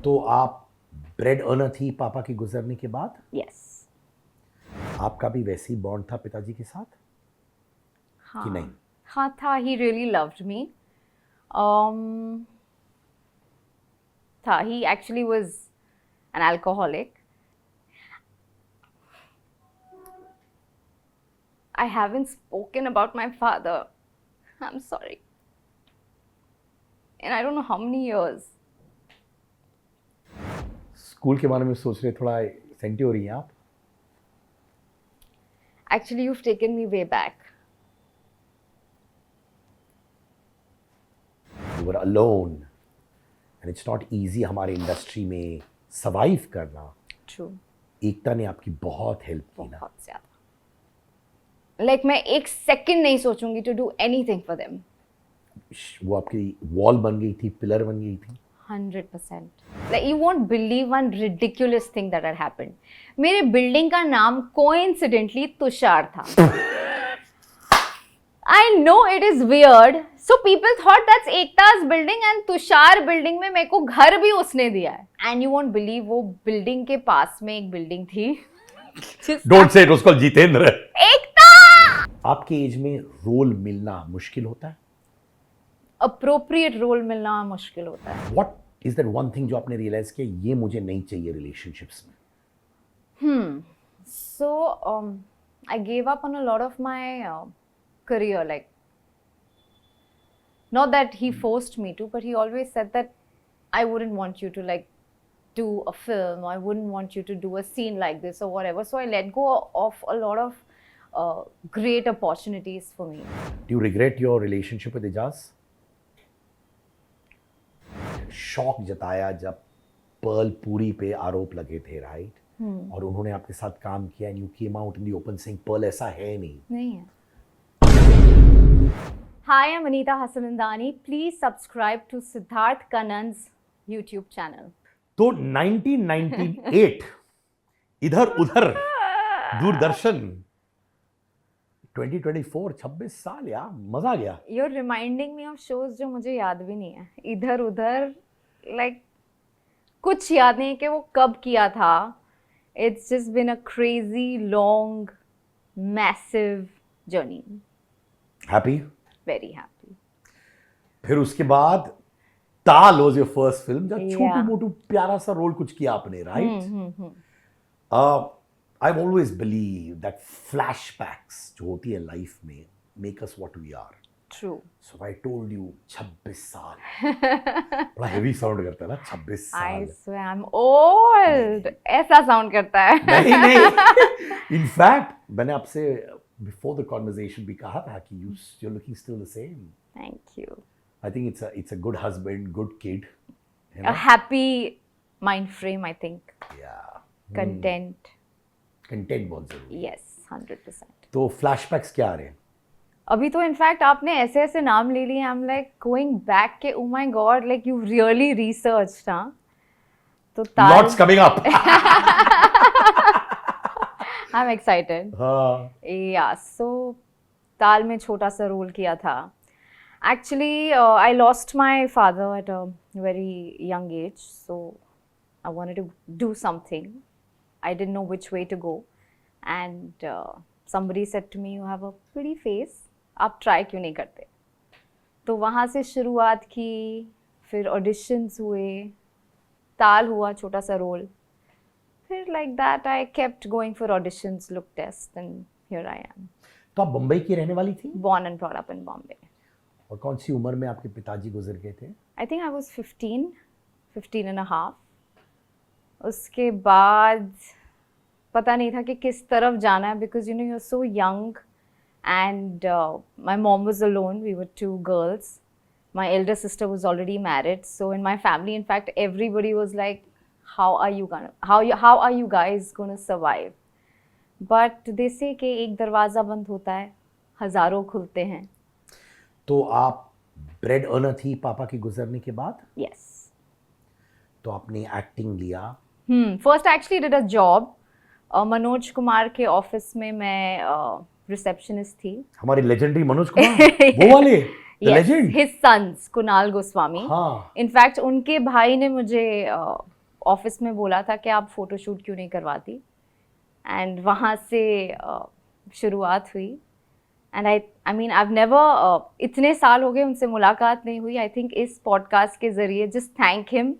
तो आप bread earner थी पापा के गुजरने के बाद? यस। आपका भी वैसे ही बॉन्ड था पिताजी के साथ हाँ कि नहीं? हाँ था, ही रियली लव्ड मी। था, he actually was an alcoholic. I haven't spoken about my father. I'm sorry. And I don't know how many years. School के बारे में सोच रहे, थोड़ा सेंटी हो रही हैं आप? Actually, you've taken me way back. You were alone and it's not easy हमारे इंडस्ट्री में सर्वाइव करना। True. एकता ने आपकी बहुत हेल्प की ना। बहुत ज़्यादा। Like मैं एक सेकंड नहीं सोचूंगी to do anything for them. वो आपकी वॉल बन गई थी, पिलर बन गई थी। 100%. Like you won't believe one ridiculous thing that had happened. मेरे बिल्डिंग का नाम coincidentally तुषार था. I know it is weird. So people thought that's Ekta's building and Tushar building में मेरे को घर भी उसने दिया है. And you won't believe वो बिल्डिंग के पास में एक बिल्डिंग थी. Don't say it, उसको जितेंद्र। एकता! आपके एज में रोल मिलना मुश्किल होता है? अप्रोप्रिएट रोल मिलना मुश्किल होता है। What is that one thing जो आपने रियलाइज किया ये मुझे नहीं चाहिए रिलेशनशिप्स में? So I gave up on a lot of my career. Like, not that he forced me to, but he always said that I wouldn't want you to like do a film, or I wouldn't want you to do a scene like this or whatever. So I let go of a lot of great opportunities for me. Do you regret your relationship with Ijaz? शौक जताया जब Perl पूरी पे आरोप लगे थे, right? और उन्होंने आपके साथ काम किया and you came out in the open saying pearl ऐसा है नहीं है। Hi, I'm Anita Hassanandani. Please subscribe to Siddharth Kannan's YouTube channel. तो 1998 इधर उधर दूरदर्शन 2024 26 साल यार, मजा आ गया। You're reminding me of shows जो मुझे याद भी नहीं है। इधर उधर like कुछ याद नहीं कि वो कब किया था। It's just been a crazy long massive journey. Happy? Very happy. फिर उसके बाद ताल was your first film, जब छोटू मोटू प्यारा सा रोल कुछ किया आपने, right? I've always believed that flashbacks जो होती है लाइफ में make us what we are. True. So I told you 26 साल बड़ा heavy sound करता है ना 26 साल। I swear I'm old. ऐसा sound करता है। नहीं। In fact मैंने आपसे before the conversation भी कहा था कि you're looking still the same. Thank you. I think it's a good husband, good kid. A happy mind frame, I think. Yeah. Content. Content बहुत जरूरी। Yes, 100%. तो flashbacks क्या आ रहे हैं? अभी तो इनफैक्ट आपने ऐसे ऐसे नाम ले लिए, I'm like going back के oh my god, like you really researched, हाँ? तो ताल Lots coming up. I'm excited. हाँ। Yeah, so ताल में छोटा सा रोल किया था. Actually, I lost my father at a very young age, so I wanted to do something. I didn't know which way to go, and somebody said to me, "You have a pretty face. आप try क्यों नहीं करते?" तो वहाँ से शुरुआत की, फिर auditions हुए, ताल हुआ छोटा सा रोल, फिर like that I kept going for auditions, look tests, and here I am. तो आप बम्बई की रहने वाली थी? Born and brought up in Bombay. और कौन सी उम्र में आपके पिताजी गुजर गए थे? I think I was 15 and a half. उसके बाद पता नहीं था कि किस तरफ जाना है, because you know you're so young and my mom was alone. We were two girls. My elder sister was already married. So in my family, in fact, everybody was like, how are you guys gonna survive? But they say कि एक दरवाज़ा बंद होता है, हज़ारों खुलते हैं. तो आप ब्रेड अर्नर थी पापा के गुजरने के बाद? Yes. तो आपने एक्टिंग लिया? First I actually did a job. Manoj Kumar के ऑफिस में मैं रिसेप्शनिस्ट थी. हमारे लेजेंडरी मनोज कुमार वो वाले? The legend? his sons, Kunal Goswami. हाँ. इनफैक्ट उनके भाई ने मुझे ऑफिस में बोला था कि आप फोटोशूट क्यों नहीं करवाती, एंड वहाँ से शुरुआत हुई. And I mean I never, इतने साल हो गए उनसे मुलाकात नहीं हुई. आई थिंक इस पॉडकास्ट के ज़रिए just thank him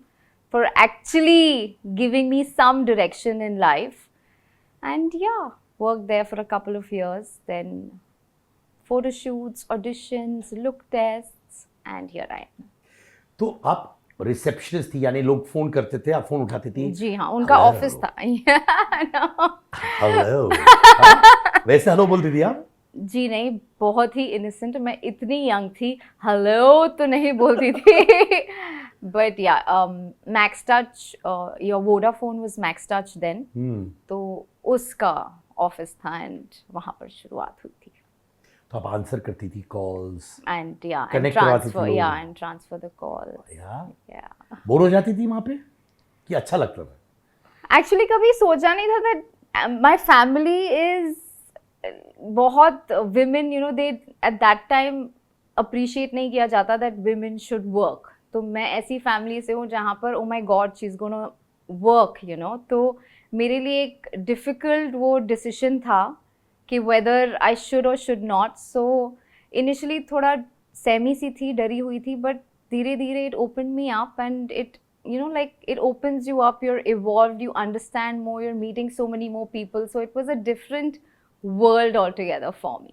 for actually giving me some direction in life. And yeah work there for a couple of years, then photo shoots, auditions, look tests, and here I am. तो आप receptionist थी, यानी लोग phone करते थे, आप phone उठाती थी? जी हाँ, उनका Hello. ऑफिस था. हेलो. वैसे हेलो बोलती थी आप? जी नहीं, बहुत ही इनोसेंट. मैं इतनी यंग थी, हेलो तो नहीं बोलती थी. बट या Max Touch, your Vodafone was Max Touch then, तो उसका ऑफिस था एंड वहाँ पर शुरुआत हुई थी. तो आप आंसर करती थी कॉल्स एंड या एंड Connect करवाती थी ट्रांसफर, लोगों या को। And transfer the call. या बोर हो जाती थी वहाँ पे कि अच्छा लगता था? एक्चुअली कभी सोचा नहीं था दैट माय फैमिली इज बहुत women, you know, they at that time appreciate नहीं किया जाता दैट विमेन शुड वर्क. तो मैं ऐसी फैमिली से हूँ जहाँ पर oh my God she is gonna work, you know. तो मेरे लिए एक डिफ़िकल्ट वो डिसीजन था कि वेदर आई शुड और शुड नॉट. सो इनिशियली थोड़ा सहमी सी थी, डरी हुई थी, बट धीरे धीरे it open me up and it, you know, like it opens you up, you're evolved, you understand more, you're meeting so many more people. So it was a different world altogether for me.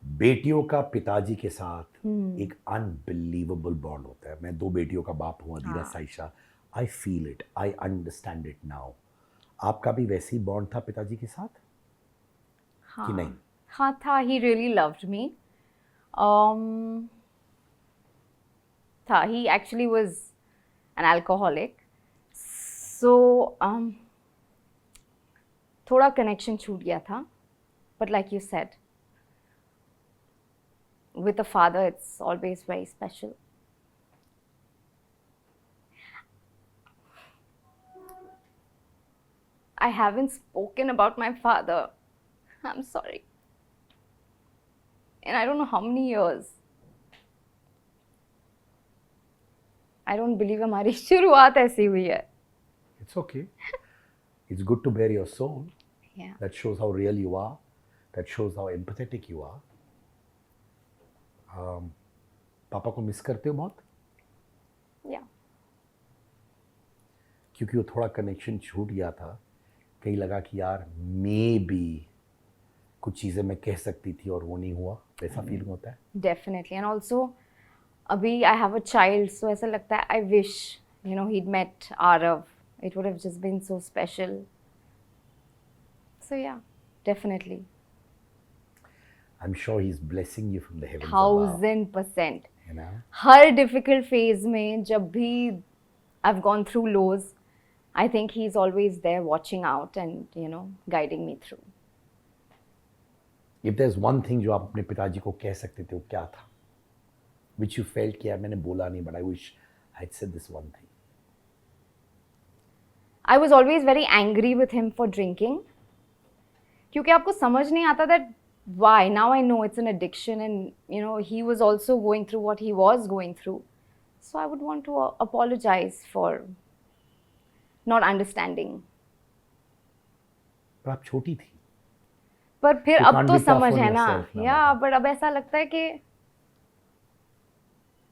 बेटियों का पिताजी के साथ एक unbelievable bond होता है. मैं 2 बेटियों का बाप हूँ, Adira Saisha. I feel it, I understand it now. आपका भी वैसे ही बॉन्ड था पिताजी के साथ कि नहीं? हाँ था. He really loved me. था. He actually was an alcoholic. So थोड़ा connection छूट गया था. But like you said, with a father, it's always very special. I haven't spoken about my father. I'm sorry. And I don't know how many years. I don't believe हमारी शुरुआत ऐसी हुई है. It's okay. It's good to bare your soul. Yeah. That shows how real you are. That shows how empathetic you are. पापा को miss करते हो बहुत? Yeah. क्योंकि वो थोड़ा कनेक्शन छूट गया था, कहीं लगा कि यार मे बी कुछ चीज़ें मैं कह सकती थी और वो नहीं हुआ, वैसा फीलिंग होता है? Definitely. And also, अभी I have a child, so ऐसा लगता है I wish, you know, he'd met Arav. It would have just been so special. So yeah, definitely. I'm sure he's blessing you from the heavens above. 1000%. You know? Her difficult phase में जब भी I've gone through lows, I think he's always there watching out and, you know, guiding me through. If there's one thing जो आप अपने पिताजी को कह सकते थे, वो क्या था? Which you felt कि यार मैंने बोला नहीं, but I wish I'd said this one thing. I was always very angry with him for drinking. क्योंकि आपको समझ नहीं आता that why. Now I know it's an addiction and, you know, he was also going through what he was going through. So I would want to apologize for not understanding. पर आप छोटी थी. पर फिर You अब can't तो be tough समझ on है ना. yourself ना Yeah, बाबा. but अब ऐसा लगता है कि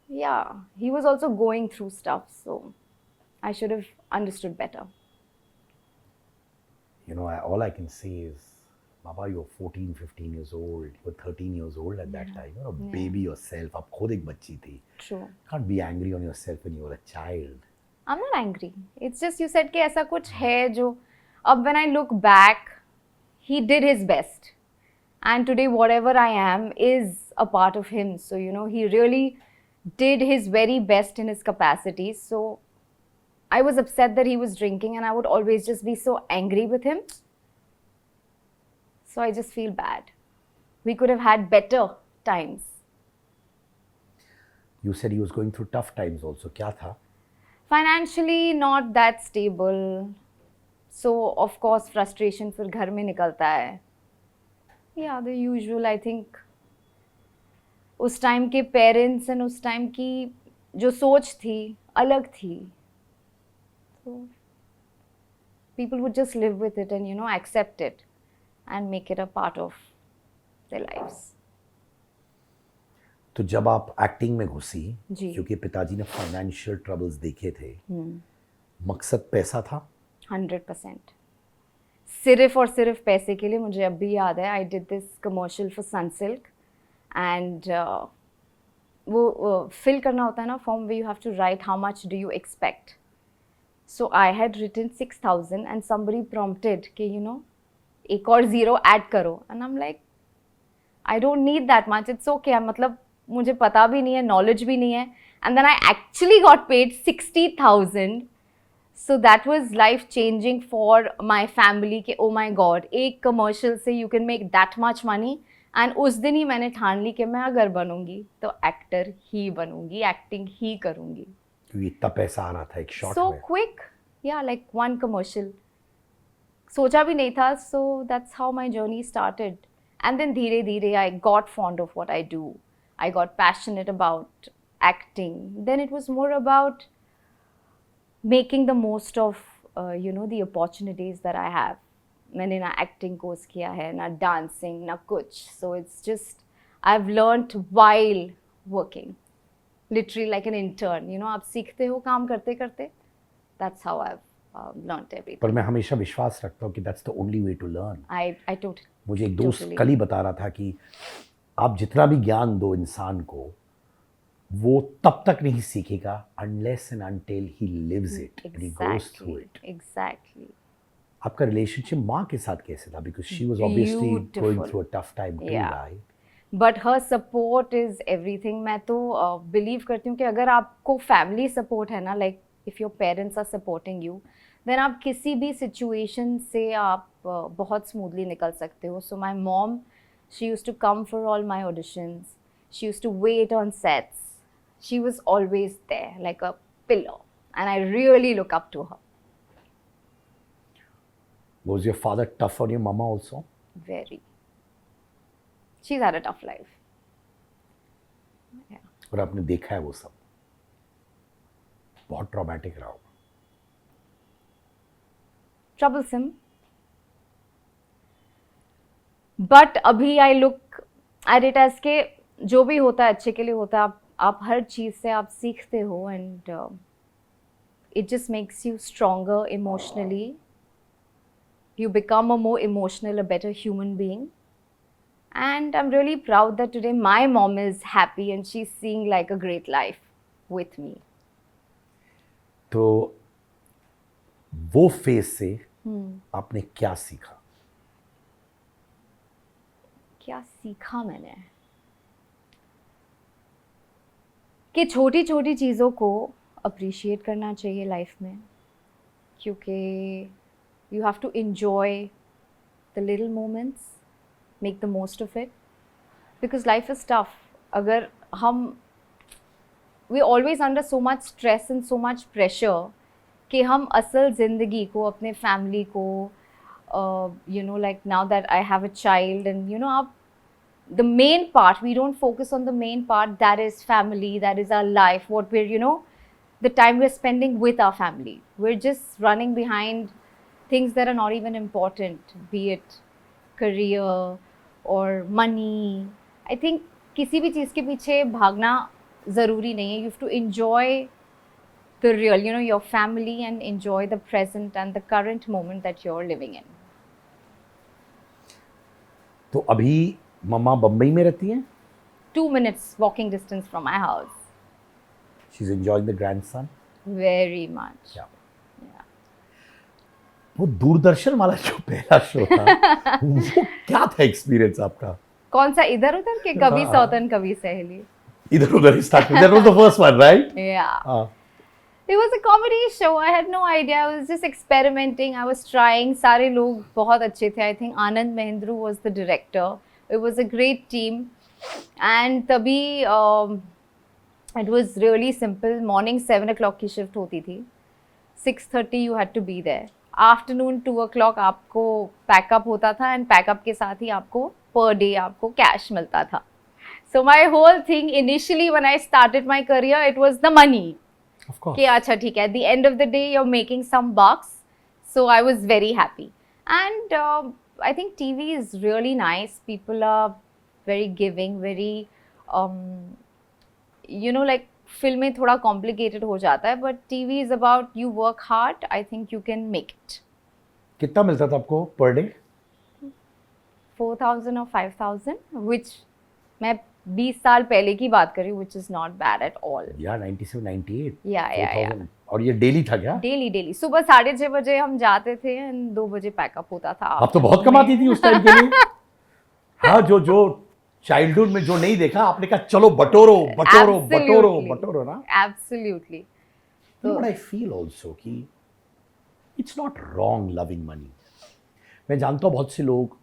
yeah, he was also going through stuff, so I should have understood better. You know, all I can say is, Baba, you're 14, 15 years old. You were 13 years old at that time. You're a baby yourself. आप खुद एक बच्ची थी. True. Can't be angry on yourself when you were a child. I'm not angry. It's just you said कि ऐसा कुछ है जो अब when I look back, he did his best. And today whatever I am is a part of him. So, you know, he really did his very best in his capacity. So I was upset that he was drinking and I would always just be so angry with him. So I just feel bad. We could have had better times. You said he was going through tough times also. क्या था? Financially not that stable. So of course frustration फिर घर में निकलता है. Yeah, the usual, I think. उस time के parents and उस टाइम की जो सोच थी अलग थी. तो people would just live with it and accept it and make it a part of their lives. तो जब आप एक्टिंग में घुसी, जी. क्योंकि पिताजी ने फाइनेंशियल ट्रबल्स देखे थे, मकसद पैसा था? 100%. सिर्फ और सिर्फ पैसे के लिए. मुझे अब भी याद है, I did this commercial for Sunsilk and वो फिल करना होता है ना form way you have to write how much do you expect. So I had written 6,000 and somebody prompted कि एक और ज़ीरो ऐड करो and I am like I don't need that much, it's okay. मतलब मुझे पता भी नहीं है, नॉलेज भी नहीं है. And then I actually got paid 60,000. So that was life changing for my family कि ओ माई गॉड, एक कमर्शियल से you can make that much money. And उस दिन ही मैंने ठान ली कि मैं अगर बनूंगी तो एक्टर ही बनूंगी, एक्टिंग ही करूंगी. क्योंकि इतना पैसा आ रहा था एक शॉट सो में. क्विक, या लाइक वन कमर्शियल. सोचा भी नहीं था. So that's how my journey started. And then धीरे धीरे I got fond of what I do. I got passionate about acting. Then it was more about making the most of the opportunities that I have. मैंने ना acting course किया है, ना dancing, ना कुछ. So it's just I've learnt while working, literally like an intern. आप सीखते हो काम करते करते. That's how I've learnt everything. पर मैं हमेशा विश्वास रखता हूँ कि that's the only way to learn. I totally. मुझे एक दोस्त totally. कल ही बता रहा था कि आप जितना भी ज्ञान दो इंसान को, वो तब तक नहीं सीखेगा unless and until he lives it and he goes through it. Exactly. आपका रिलेशनशिप माँ के साथ कैसे था? Because she was obviously Beautiful. going through a tough time too, Yeah. right? But her support is everything. मैं तो believe करती हूँ कि अगर आपको फैमिली सपोर्ट है ना, like if your parents are supporting you, then आप किसी भी सिचुएशन से आप बहुत स्मूथली निकल सकते हो. So my mom, she used to come for all my auditions. She used to wait on sets. She was always there like a pillar. And I really look up to her. Was your father tough on your mama also? Very. She's had a tough life. Yeah. और आपने देखा है वो सब, बहुत traumatic रहा होगा. Troublesome. But अभी I look at it as के जो भी होता है अच्छे के लिए होता है. आप हर चीज़ से आप सीखते हो and it just makes you stronger emotionally. You become a more emotional, a better human being. And I am really proud that today my mom is happy and she is seeing like a great life with me. तो वो phase से आपने क्या सीखा? क्या सीखा मैंने? कि छोटी छोटी चीज़ों को अप्रिशिएट करना चाहिए लाइफ में, क्योंकि you have to enjoy the little moments, make the most of it, because life is tough. अगर हम we always under so much stress and so much pressure कि हम असल ज़िंदगी को, अपने फैमिली को, like now that I have a child and आप the main part, we don't focus on the main part, that is family, that is our life, what we're the time we're spending with our family. We're just running behind things that are not even important, be it career or money. I think किसी भी चीज़ के पीछे भागना ज़रूरी नहीं है. You have to enjoy the real, your family, and enjoy the present and the current moment that you're living in. तो अभी मम्मा बम्बई में रहती हैं? 2 minutes walking distance from my house. She's enjoying the grandson? Very much. Yeah. Yeah. वो दूरदर्शन वाला जो पहला show था, वो क्या था एक्सपीरियंस आपका? कौन सा, इधर उधर के? कभी हाँ. सौतन कभी सहेली. इधर उधर ही start. That was the first one, right? Yeah. हाँ. It was a comedy show. I had no idea. I was just experimenting. I was trying. सारे लोग बहुत अच्छे थे. I think Anand Mahindru was the director. It was a great team. And तभी it was really simple. Morning 7 o'clock की shift होती थी. 6:30 you had to be there. Afternoon 2 o'clock आपको पैकअप होता था, एंड पैकअप के साथ ही आपको पर डे आपको कैश मिलता था. So my whole thing initially when I started my career, it was the money. Of course. कि अच्छा ठीक है, at the end of the day you're making some bucks, so I was very happy. And I think TV is really nice. People are very giving, very like फिल्में थोड़ा complicated हो जाता है, but TV is about you work hard, I think you can make it. कितना मिलता था आपको per day? 4,000 or 5,000, which मैं 20 साल पहले की बात कर रही हूँ, which is not bad at all. या 97 98 Yeah. 4000 और ये डेली था क्या? डेली सुबह 6:30 बजे हम जाते थे एंड 2 बजे पैकअप होता था. आप तो बहुत कमाती थी उस टाइम के लिए. हाँ, जो चाइल्डहुड में जो नहीं देखा आपने कहा चलो बटोरो ना. Absolutely. You know what I feel also कि it's not wrong loving money. मैं जानता हूँ बहुत से लोग,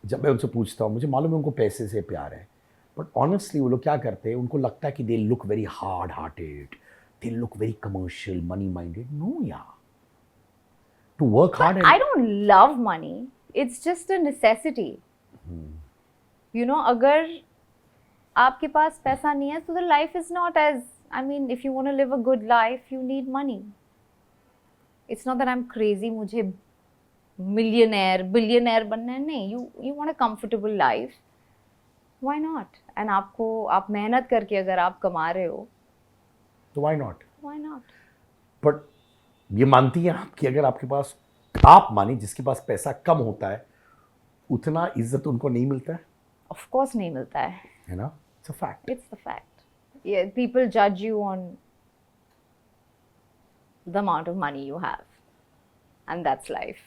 जब मैं उनसे पूछता हूँ, मुझे मालूम है उनको पैसे से प्यार है, बट ऑनेस्टली वो लोग क्या करते हैं, उनको लगता है कि they look very hard hearted, they look very commercial, money minded. No यार, to work hard. I don't love money. It's just a necessity. अगर आपके पास पैसा नहीं है, so the life is not as, if you want to live a good life, you need money. It's not that I'm crazy, मुझे billionaire बनना है, नहीं. You want a comfortable life, why not? And आप मेहनत करके अगर आप कमा रहे हो, तो why not? बट ये मानती हैं आप कि अगर आपके पास, आप मानी जिसके पास पैसा कम होता है, उतना इज्जत उनको नहीं मिलता है? Of course नहीं मिलता है ना? It's a fact. It's the fact. Yeah, people judge you on the amount of money you have, and that's life.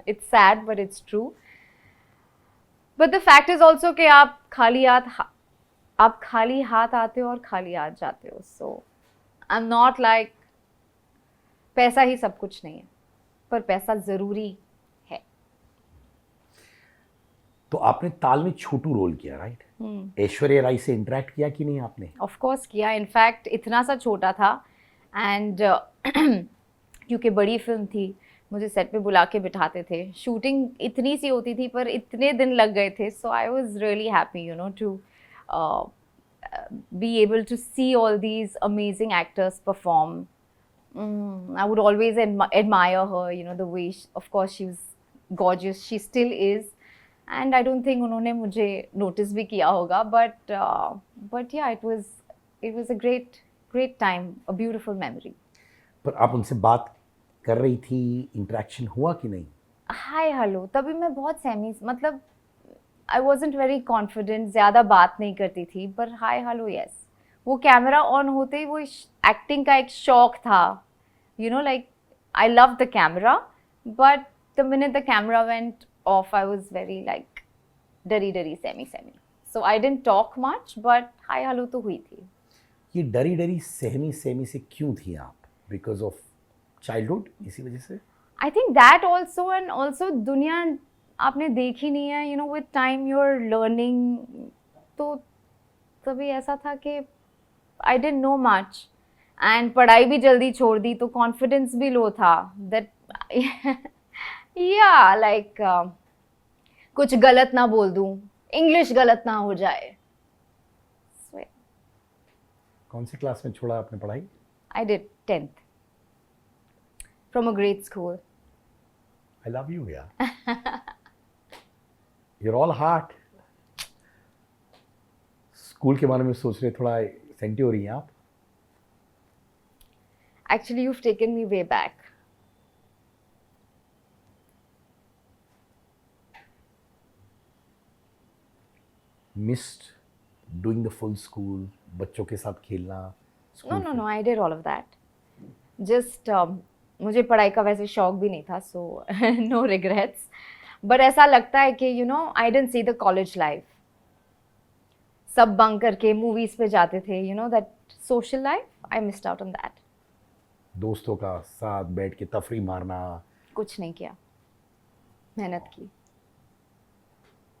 It's sad, but it's true. But the fact is also कि आप खाली हाथ आते हो और खाली हाथ जाते हो. So I'm not like पैसा ही सब कुछ नहीं है, पर पैसा जरूरी है. तो आपने ताल में छोटू रोल किया, राइट? ऐश्वर्या राय से इंटरेक्ट किया कि नहीं आपने? ऑफ कोर्स किया. इनफैक्ट इतना सा छोटा था एंड क्योंकि बड़ी फिल्म थी, मुझे सेट पे बुला के बिठाते थे. शूटिंग इतनी सी होती थी पर इतने दिन लग गए थे. So I was really happy to be able to see all these amazing actors perform. I would always admire her, the way of course she was gorgeous, she still is, and I don't think उन्होंने मुझे notice भी किया होगा, but yeah, it was a great time, a beautiful memory. पर आप उनसे बात कर रही थी, इंटरेक्शन हुआ कि नहीं? हाय हेलो, तभी मैं बहुत सहमी, मतलब I wasn't very confident, ज़्यादा बात नहीं करती थी, पर हाय हेलो यस. वो कैमरा ऑन होते ही वो एक्टिंग का एक शौक था, like I loved the camera, but the minute the camera went off, I was very like डरी semi. So I didn't talk much, but hi hello तो हुई थी. ये डरी सहमी से क्यों थी आप? Because of childhood, इसी वजह से? I think that also, and also दुनिया आपने देखी नहीं है, with time you're learning. तो तभी ऐसा था कि I didn't know much, and पढ़ाई भी जल्दी छोड़ दी, तो confidence भी लो था. That yeah, like कुछ गलत ना बोल दूं, इंग्लिश गलत ना हो जाए. कौन सी क्लास में छोड़ा आपने पढ़ाई? I did 10th from a great school. I love you, yeah. You're all heart. School के बारे में सोच रहे, थोड़ा सेंटी हो रही हैं आप? Actually, you've taken me way back. Missed doing the full school, बच्चों के साथ खेलना. No, I did all of that. Just मुझे पढ़ाई का वैसे शौक भी नहीं था, so no regrets. But ऐसा लगता है कि I didn't see the college life. सब बंक करके मूवीज पे जाते थे, that social life, I missed out on that. दोस्तों का साथ बैठ के तफरी मारना. कुछ नहीं किया, मेहनत की.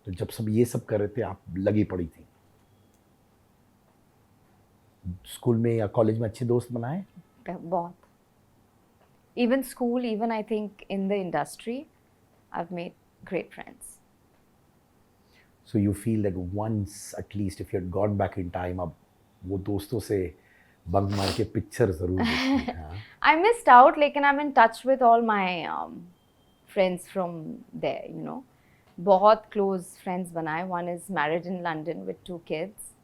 तो जब सब ये सब कर रहे थे, आप लगी पड़ी थी. स्कूल में या कॉलेज में अच्छे दोस्त बनाए? बहुत. Even school, even I think in the industry, I've made great friends. So you feel that once at least if you had gone back in time, अब वो दोस्तों से बंक मार के पिक्चर जरूर देखती हाँ. I missed out, लेकिन I'm in touch with all my friends from there, you know. बहुत close friends बनाए. One is married in London with 2 kids.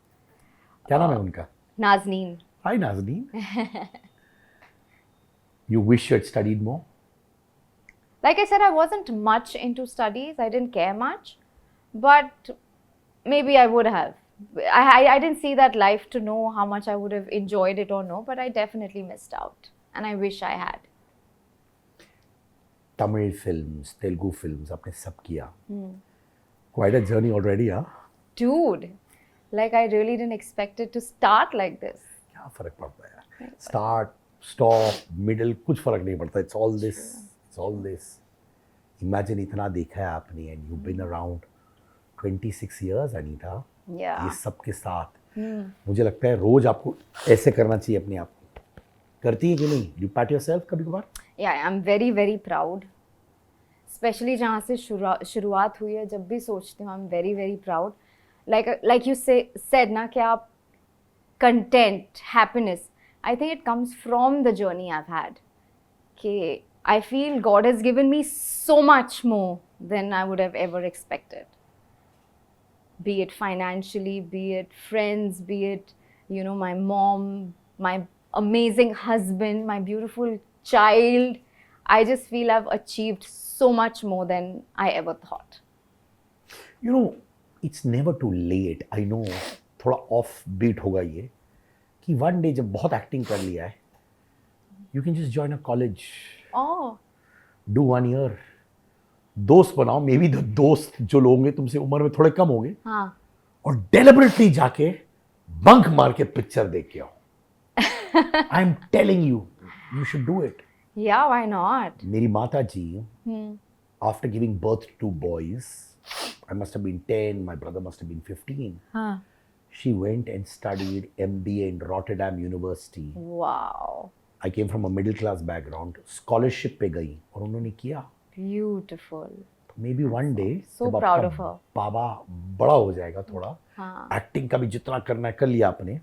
क्या नाम है उनका? Nazneen. Hi Nazneen. You wish you had studied more? Like I said, I wasn't much into studies. I didn't care much, but maybe I would have. I didn't see that life to know how much I would have enjoyed it or no, but I definitely missed out, and I wish I had. Tamil films, Telugu films, आपने सब किया. Quite a journey already, huh? Dude, like I really didn't expect it to start like this. क्या फर्क पड़ता है यार? Start, stop, middle, कुछ फर्क नहीं पड़ता. It's all this. It's all this. Imagine इतना देखा है आपने and you've been around 26 years, Anita. Yeah. ये सब के साथ मुझे लगता है रोज आपको ऐसे करना चाहिए अपने आप को. करती है कि नहीं? You pat yourself कभी कभार? Yeah, I'm very very proud. Especially जहाँ से शुरुआत हुई है, जब भी सोचती हूँ I'm very very proud. Like you said ना कि आप content, happiness, I think it comes from the journey I've had. कि I feel God has given me so much more than I would have ever expected. Be it financially, be it friends, be it, you know, my mom, my amazing husband, my beautiful child. I just feel I've achieved so much more than I ever thought. You know, it's never too late. I know थोड़ा off beat होगा ये कि one day जब बहुत acting कर लिया है, you can just join a college, Oh, do 1 year, दोस्त बनाओ. मे बी द दोस्त जो लोग होंगे तुमसे उम्र में थोड़े कम होंगे, हाँ. और डेलिबरेटली जाके बंक मार के पिक्चर देख के आओ. I am telling you, you should do it. Yeah, why not? मेरी माता जी, after giving birth to 2 boys, I must have been 10, my brother must have been 15. हाँ. She went and studied MBA in Rotterdam University. Wow. I came from a middle class background. Scholarship पे गई और उन्होंने किया. Beautiful. Maybe one day So जब proud आपका of her. बाबा बड़ा हो जाएगा थोड़ा, हाँ. एक्टिंग का भी जितना करना है कर लिया आपने,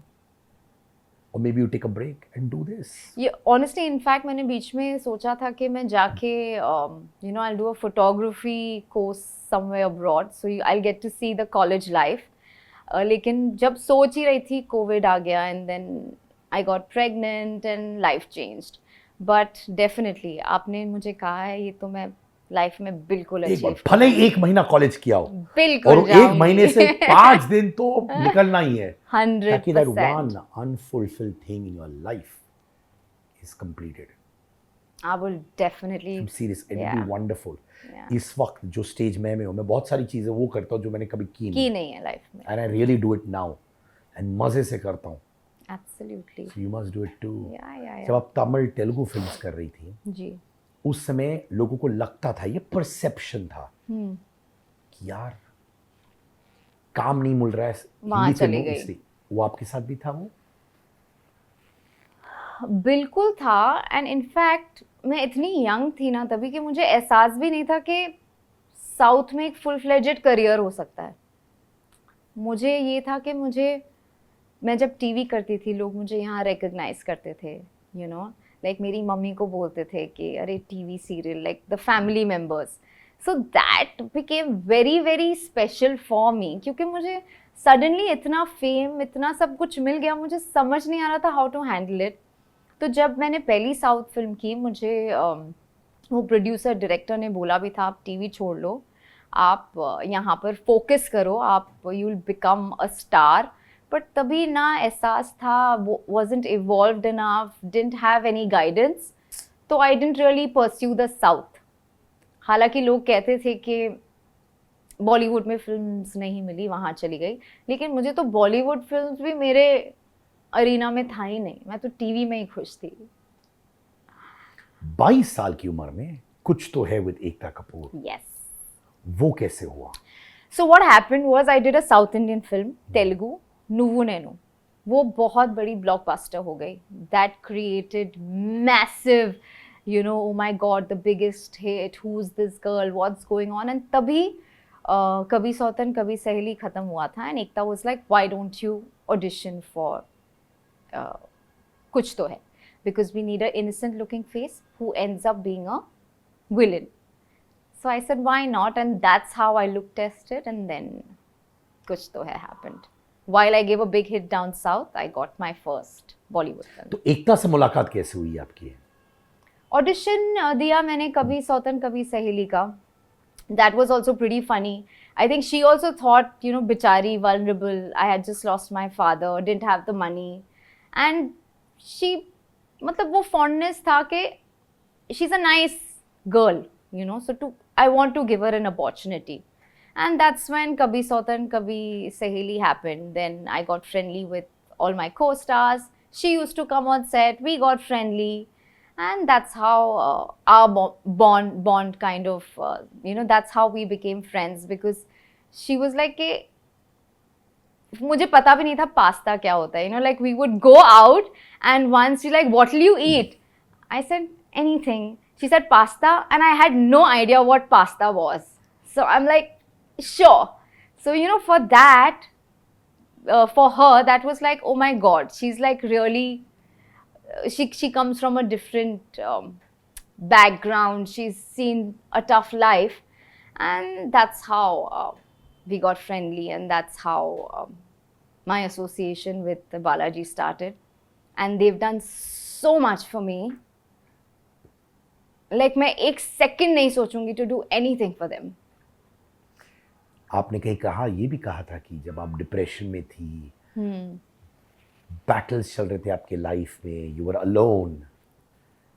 और maybe you take a break and do this. ये honestly, in fact, मैंने बीच में सोचा था कि मैं जाके, you know, I'll do a photography course somewhere abroad, so I'll get to see the college life. लेकिन जब सोच ही रही थी, COVID आ गया, and then I got pregnant and life changed. But definitely, आपने मुझे कहा है, ये तो मैं लाइफ में बिल्कुल एक बार अचीव भले ही 1 महीना कॉलेज किया हो, बिल्कुल और 1 महीने से 5 दिन तो निकलना ही है, 100%. ताकि that one unfulfilled thing in your life is completed. I will definitely. I'm serious. It will Yeah. be wonderful. Yeah. इस वक्त जो स्टेज में हूँ, मैं बहुत सारी चीजें वो करता हूँ जो मैंने कभी की की नहीं, नहीं है लाइफ में. and I really do it now, and मजे से करता हूँ. Absolutely. So you must do it too. Yeah. जब आप तमिल तेलुगु फिल्म्स कर रही थी, जी. उस समय लोगों को लगता था, ये परसेप्शन था कि यार काम नहीं मिल रहा है वहाँ हिंदी चली फिल्मों गई. इसलिए. वो आपके साथ भी था वो? बिल्कुल था. एंड इनफैक्ट मैं इतनी यंग थी ना तभी, कि मुझे एहसास भी नहीं था कि साउथ में एक फुल फ्लेजेड करियर हो सकता है. मुझे ये था कि मैं जब टीवी करती थी, लोग मुझे यहाँ रिकग्नाइज करते थे, यू नो, लाइक मेरी मम्मी को बोलते थे कि अरे TV serial, like the family members. So that became very very special for me, क्योंकि मुझे सडनली इतना फेम, इतना सब कुछ मिल गया, मुझे समझ नहीं आ रहा था हाउ टू हैंडल इट. तो जब मैंने पहली साउथ फिल्म की, मुझे वो प्रोड्यूसर डायरेक्टर ने बोला भी था, आप टीवी छोड़ लो, आप यहाँ पर फोकस करो, आप you will become a star. But तभी ना एहसास था, wasn't evolved enough, didn't have any guidance, तो I didn't really pursue the south. हालांकि लोग कहते थे कि बॉलीवुड में फिल्म्स नहीं मिली, वहाँ चली गई, लेकिन मुझे तो बॉलीवुड फिल्म्स भी मेरे अरीना में था ही नहीं. मैं तो टीवी में ही खुश थी. 22 साल की उम्र में कुछ तो है विद एकता कपूर. Yes. वो कैसे हुआ? So what happened was I did a South Indian film, Telugu, Nuvu Nenu. वो बहुत बड़ी ब्लॉकबस्टर हो गई. That created massive, you know, oh my God, the biggest hit, who's this girl, what's going on. And तभी कभी सौतन कभी सहेली खत्म हुआ था and Ekta was like why don't you audition for कुछ तो है, because we need a innocent looking face who ends up being a villain. So I said why not, and that's how I look tested, and then kuch to hai happened. While I gave a big hit down south, I got my first Bollywood film. तो एकता से मुलाकात कैसे हुई आपकी? Audition दिया मैंने कभी सौतन कभी सहेली का. That was also pretty funny. I think she also thought, you know, bichari, vulnerable. I had just lost my father, didn't have the money, and she, मतलब वो fondness था कि she's a nice girl, you know, so I want to give her an opportunity. And that's when Kabhi Sautan Kabhi Saheli happened. Then I got friendly with all my co-stars. She used to come on set, we got friendly. And that's how our bond kind of, you know, that's how we became friends, because she was like, मुझे पता भी नहीं था pasta क्या होता है, you know, like we would go out and once she like, what will you eat? I said anything. She said pasta, and I had no idea what pasta was. So I'm like, sure. So, you know, for that, for her, that was like, oh my God, she's like really, she comes from a different background. She's seen a tough life, and that's how we got friendly, and that's how my association with Balaji started. And they've done so much for me. Like मैं एक second नहीं सोचूंगी to do anything for them. आपने कहीं कहा, ये भी कहा था कि जब आप डिप्रेशन में थी, बैटल्स चल रहे थे आपके लाइफ में, you were alone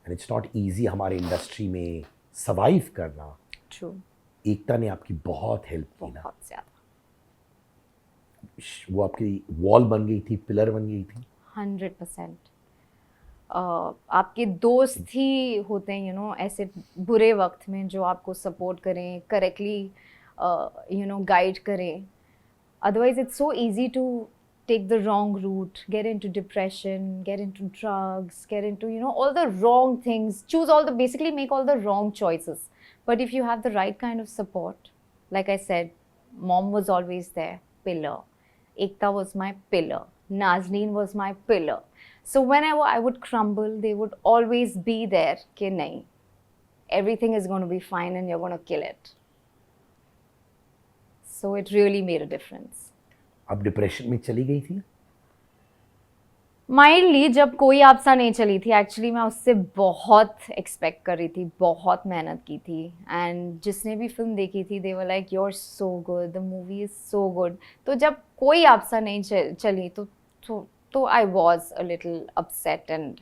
and it's not easy हमारे इंडस्ट्री में सर्वाइव करना. True. एकता ने आपकी बहुत हेल्प की ना. बहुत ज़्यादा. वो आपकी वॉल बन गई थी, पिलर बन गई थी. 100%. आपके दोस्त ही होते हैं, यू नो, ऐसे बुरे वक्त में जो आपको सपोर्ट करें, करेक्टली यू नो गाइड करें. Otherwise it's so easy to take the wrong route, get into depression, get into drugs, get into, you know, all the wrong things, basically make all the wrong choices. But if you have the right kind of support, like I said, mom was always there, pillar. Ekta was my pillar. Nazneen was my pillar. So whenever I would crumble, they would always be there, कि नहीं, everything is going to be fine and you're going to kill it. So it really made a difference. आप depression में चली गई थी? Mildly, जब कोई आपसा नहीं चली थी. एक्चुअली मैं उससे बहुत एक्सपेक्ट कर रही थी, बहुत मेहनत की थी. एंड जिसने भी फिल्म देखी थी, they were like, you are so good, the movie is so good. तो जब कोई आपसा नहीं चली तो I was a little upset, and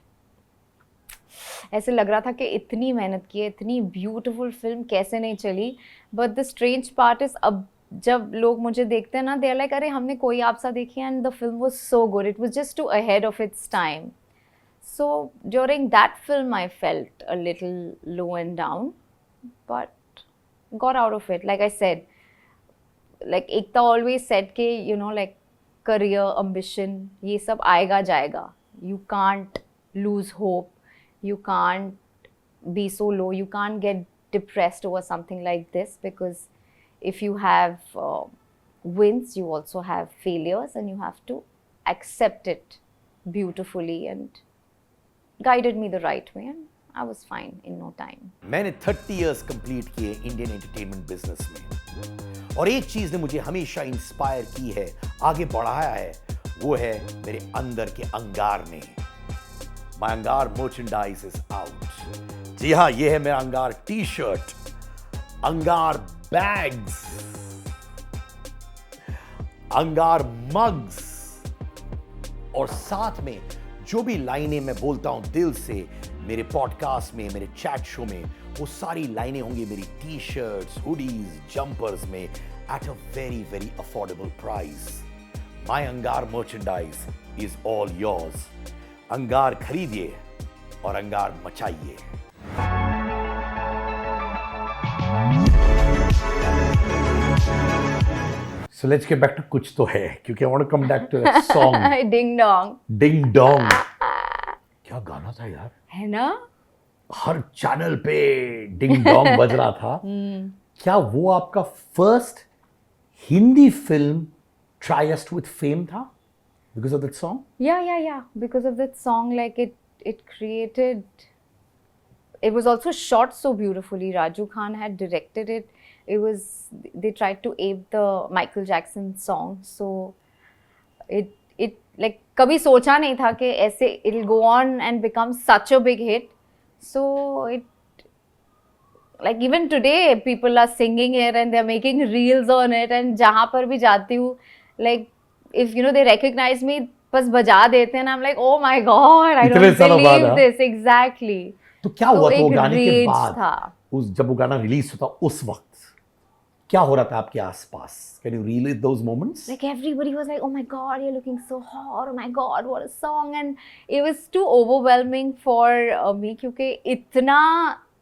ऐसे लग रहा था कि इतनी मेहनत की है, इतनी ब्यूटीफुल फिल्म कैसे नहीं चली. But the strange part is, अब जब लोग मुझे देखते हैं ना, दे आर लाइक, अरे हमने कोई आपसा देखी and the film was so good, it was just too ahead of its time. So during that film I felt a little low and down, but got out of it. Like I said, like Ekta always said के, you know, like career, ambition, ये सब आएगा जाएगा. You can't lose hope, you can't be so low, you can't get depressed over something like this, because if you have wins, you also have failures, and you have to accept it beautifully, and guided me the right way, and I was fine in no time. मैंने 30 years complete किए Indian entertainment business में, और एक चीज ने मुझे हमेशा inspire की है, आगे बढ़ाया है, वो है मेरे अंदर के अंगार ने. My अंगार merchandise is out. जी हाँ, ये है मेरा अंगार टी शर्ट, अंगार बैग्स, अंगार मग्स, और साथ में जो भी लाइनें मैं बोलता हूं दिल से मेरे पॉडकास्ट में, मेरे चैट शो में, वो सारी लाइनें होंगी मेरी टी शर्ट्स, हुडीज, जंपर्स में, at a very very affordable price. My Angaar merchandise is all yours. अंगार खरीदिए और अंगार मचाइए. So let's get back to कुछ तो है, क्योंकि I want to come back to that song. Ding dong. Ding dong. क्या गाना था यार, है ना? हर चैनल पे डिंग डोंग बज रहा था. क्या वो आपका first Hindi film tryst with fame था because of that song. Yeah. Because of that song, like it created. It was also shot so beautifully. Raju Khan had directed it. They tried to ape the Michael Jackson song. So it like कभी सोचा नहीं था कि ऐसे it'll go on and become such a big hit. So it, like even today people are singing it and they're making reels on it, and जहाँ पर भी जाती हूँ, like if you know they recognize me, बस बजा देते हैं, and I'm like, oh my god, I इतने don't सालों बाद, believe हाँ? this. Exactly. तो क्या हुआ तो तो वो एक गाने के rage बाद था. उस जब वो गाना रिलीज होता उस वक्त क्या हो रहा था आपके आसपास? Can you relive those moments? Like everybody was like, oh my god, you're looking so hot, oh my god, what a song. And it was too overwhelming for me, क्योंकि इतना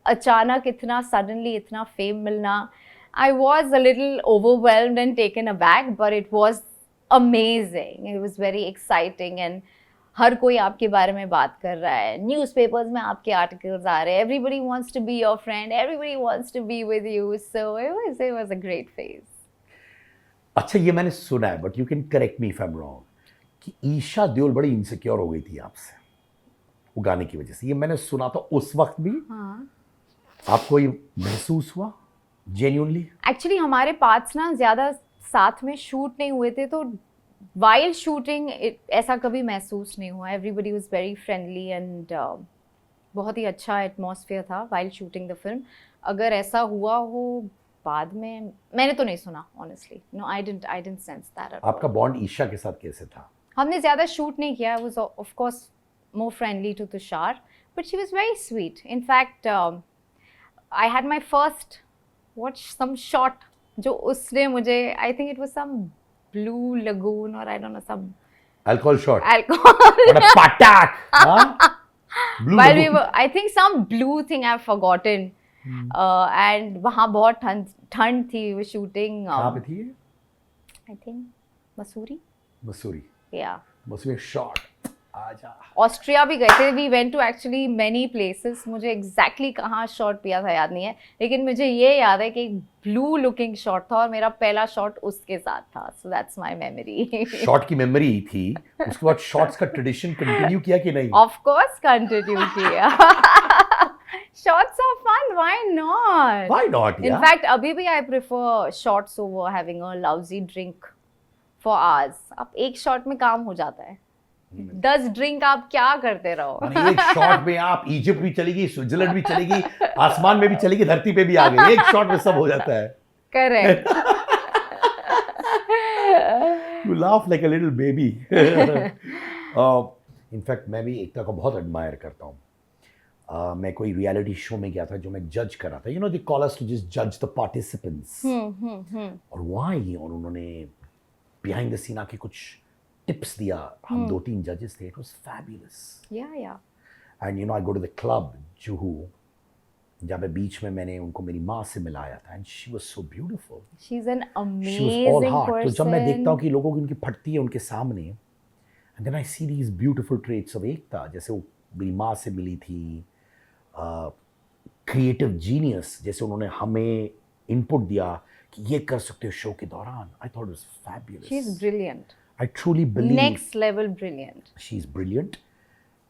अचानक, इतना suddenly, इतना fame मिलना, I was a little overwhelmed and taken aback, but it was amazing. It was very exciting, and हर कोई आपके बारे में बात कर रहा है, न्यूज़पेपर्स में आपके आर्टिकल्स आ रहे हैं, everybody wants to be your friend, everybody wants to be with you, so it was a great phase. अच्छा, ये मैंने सुना है, but you can correct me if I am wrong, कि ईशा देओल बड़ी इनसिक्योर हो गई थी आपसे वो गाने की वजह से. ये मैंने सुना था उस वक्त भी. हाँ. आपको ये महसूस हुआ जेन्युइनली? एक्चुअली हमारे पार्ट्स ना ज़्यादा साथ में शूट नहीं हुए थे, तो वाइल शूटिंग ऐसा कभी महसूस नहीं हुआ. Everybody was very friendly and बहुत ही अच्छा एटमॉस्फेयर था वाइल शूटिंग द फिल्म. अगर ऐसा हुआ हो बाद में, मैंने तो नहीं सुना honestly. No, I didn't sense that. आपका बॉन्ड ईशा के साथ कैसे था? हमने ज़्यादा शूट नहीं किया. I was of course more friendly to Tushar, but she was very sweet. In fact I had my first some shot जो उसने मुझे, आई थिंक इट वाज सम Blue Lagoon, or I don't know, some alcohol shot. Alcohol. What a patak! Huh? Blue While we Lagoon. were, I think some blue thing I've forgotten. And वहाँ बहुत ठंड थी. We were shooting. कहाँ पे थी ये? I think Mussoorie. Mussoorie. Yeah. Mussoorie shot. आजा. Austria भी गए थे. We went to actually many places. मुझे exactly कहाँ शॉट पिया था याद नहीं है, लेकिन मुझे ये याद है कि एक ब्लू लुकिंग शॉट था और मेरा पहला शॉट उसके साथ था. So that's my memory. Shot की मेमोरी थी. उसके बाद शॉट्स का ट्रेडिशन कंटिन्यू किया कि नहीं? Of course continue किया. Shots are fun. Why not? Why not? In Yeah. fact, अभी भी I prefer shots over having a lousy drink for hours. अब एक शॉट में काम हो जाता है. 10 ड्रिंक आप क्या करते रहो. माने एक शॉट में आप इजिप्ट भी चलेगी, स्विट्जरलैंड भी चलेगी, आसमान में भी चलेगी, धरती पे भी आ गई. एक शॉट में सब हो जाता है. Correct. You laugh like a little baby. In fact, मैं भी एकता को बहुत एडमायर करता हूँ. मैं कोई रियलिटी शो में गया था जो मैं जज कर रहा था. You know, they call us to just judge the participants. और वहाँ ही और उन्होंने behind the scene आके कुछ टिप्स दिया. हम 2-3 जजेस थे. It was fabulous. Yeah. And you know, I go to the club, Juhu, जहाँ पे बीच में मैंने उनको मेरी माँ से मिलाया था. And she was so beautiful. She's an She was all amazing heart. तो जब मैं देखता person. हूँ कि लोगों की उनकी फटती है उनके सामने, and then I see these beautiful traits of एकता. जैसे वो मेरी माँ से मिली थी, क्रिएटिव जीनियस, जैसे उन्होंने हमें इनपुट दिया कि ये कर सकते हो शो के दौरान. I thought it was fabulous. She's brilliant. I truly believe Next level brilliant. she's brilliant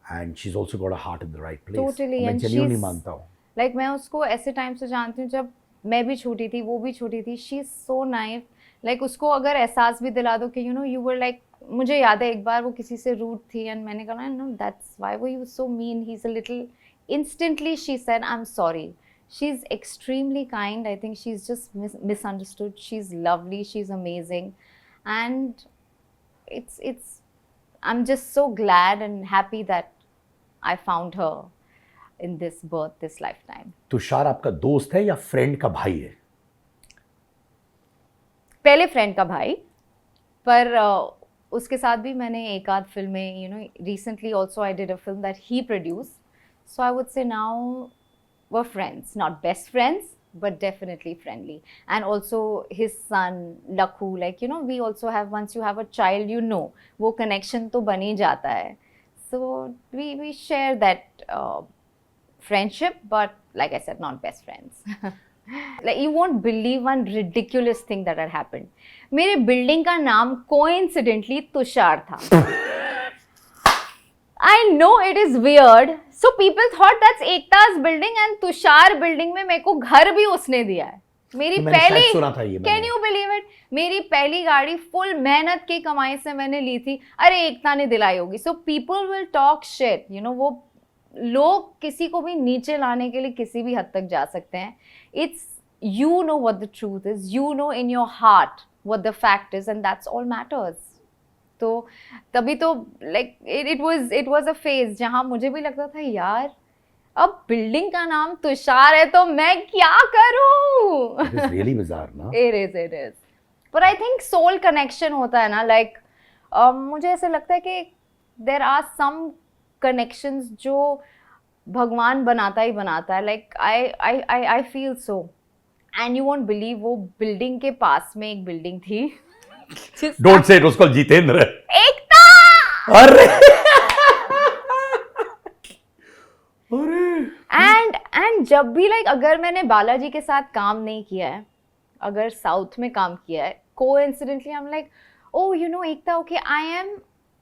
and she's also got a heart in the right place. Totally, मैं and genuinely she's- मानता हूँ. लाइक मैं उसको ऐसे time से जानती हूँ जब मैं भी छोटी थी, वो भी छोटी थी. She is so nice. Like उसको अगर एहसास भी दिला दो कि you know you were like, मुझे याद है एक बार वो किसी से रूड थी एंड मैंने कहा no that's why were you so mean, he is a little, instantly she said I'm sorry. She's extremely kind. I think she's just misunderstood. She's lovely, she's amazing, and it's I'm just so glad and happy that I found her in this birth, this lifetime. Tushar आपका दोस्त है या friend का भाई है? पहले friend का भाई, पर उसके साथ भी मैंने एक आध फिल्में, you know, recently also I did a film that he produced. So I would से now we're friends, not best friends, but definitely friendly. And also his son Lakhu, like, you know, we also have, once you have a child, you know, वो connection तो बन ही जाता है. So we share that friendship, but like I said, not best friends. Like you won't believe one ridiculous thing that had happened. मेरे building का नाम coincidentally Tushar था. I know it is weird. So people thought that's Ekta's building and Tushar building में मेरे को घर भी उसने दिया है. मेरी तो मैंने पहली शायद सुना था ये कैन यू बिलीव इट, मेरी पहली गाड़ी फुल मेहनत की कमाई से मैंने ली थी. अरे एकता ने दिलाई होगी. So people will talk shit, you know. वो लोग किसी को भी नीचे लाने के लिए किसी भी हद तक जा सकते हैं. It's you know what the truth is, you know in your heart what the fact is, and that's all matters. तो तभी तो like it was a phase जहाँ मुझे भी लगता था यार अब बिल्डिंग का नाम तुषार है तो मैं क्या करूं. It is really bizarre, ना? It is. But I think soul connection होता है ना, like मुझे ऐसे लगता है कि there are some connections जो भगवान बनाता ही बनाता है. Like I feel so. And you won't believe वो बिल्डिंग के पास में एक बिल्डिंग थी. Don't say it, उसको जितेंद्र. एकता. अरे एंड जब भी लाइक अगर मैंने बालाजी के साथ काम नहीं किया है, अगर साउथ में काम किया है, coincidentally I am like oh you know Ekta, okay I am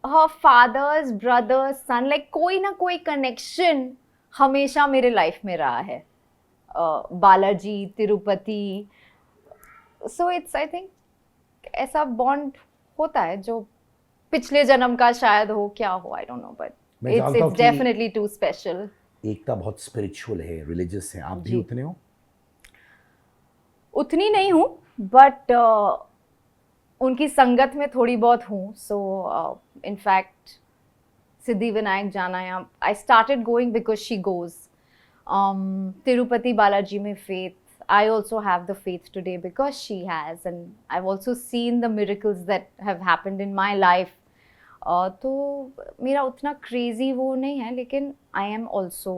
her father's brother's son. Like कोई ना कोई कनेक्शन हमेशा मेरे लाइफ में रहा है. Balaji, Tirupati. So it's I think ऐसा बॉन्ड होता है जो पिछले जन्म का शायद हो, क्या हो, I don't know, but it's definitely too special. Ekta बहुत स्पिरिचुअल है, रिलीजियस है. आप भी उतने हो? उतनी नहीं हूँ, बट उनकी संगत में थोड़ी बहुत हूँ. सो इनफैक्ट सिद्धि विनायक जाना या I started going because she goes. Tirupati Balaji में faith, I also have the faith today because she has, and I've also seen the miracles that have happened in my life. तो मेरा उतना crazy वो नहीं है, लेकिन I am also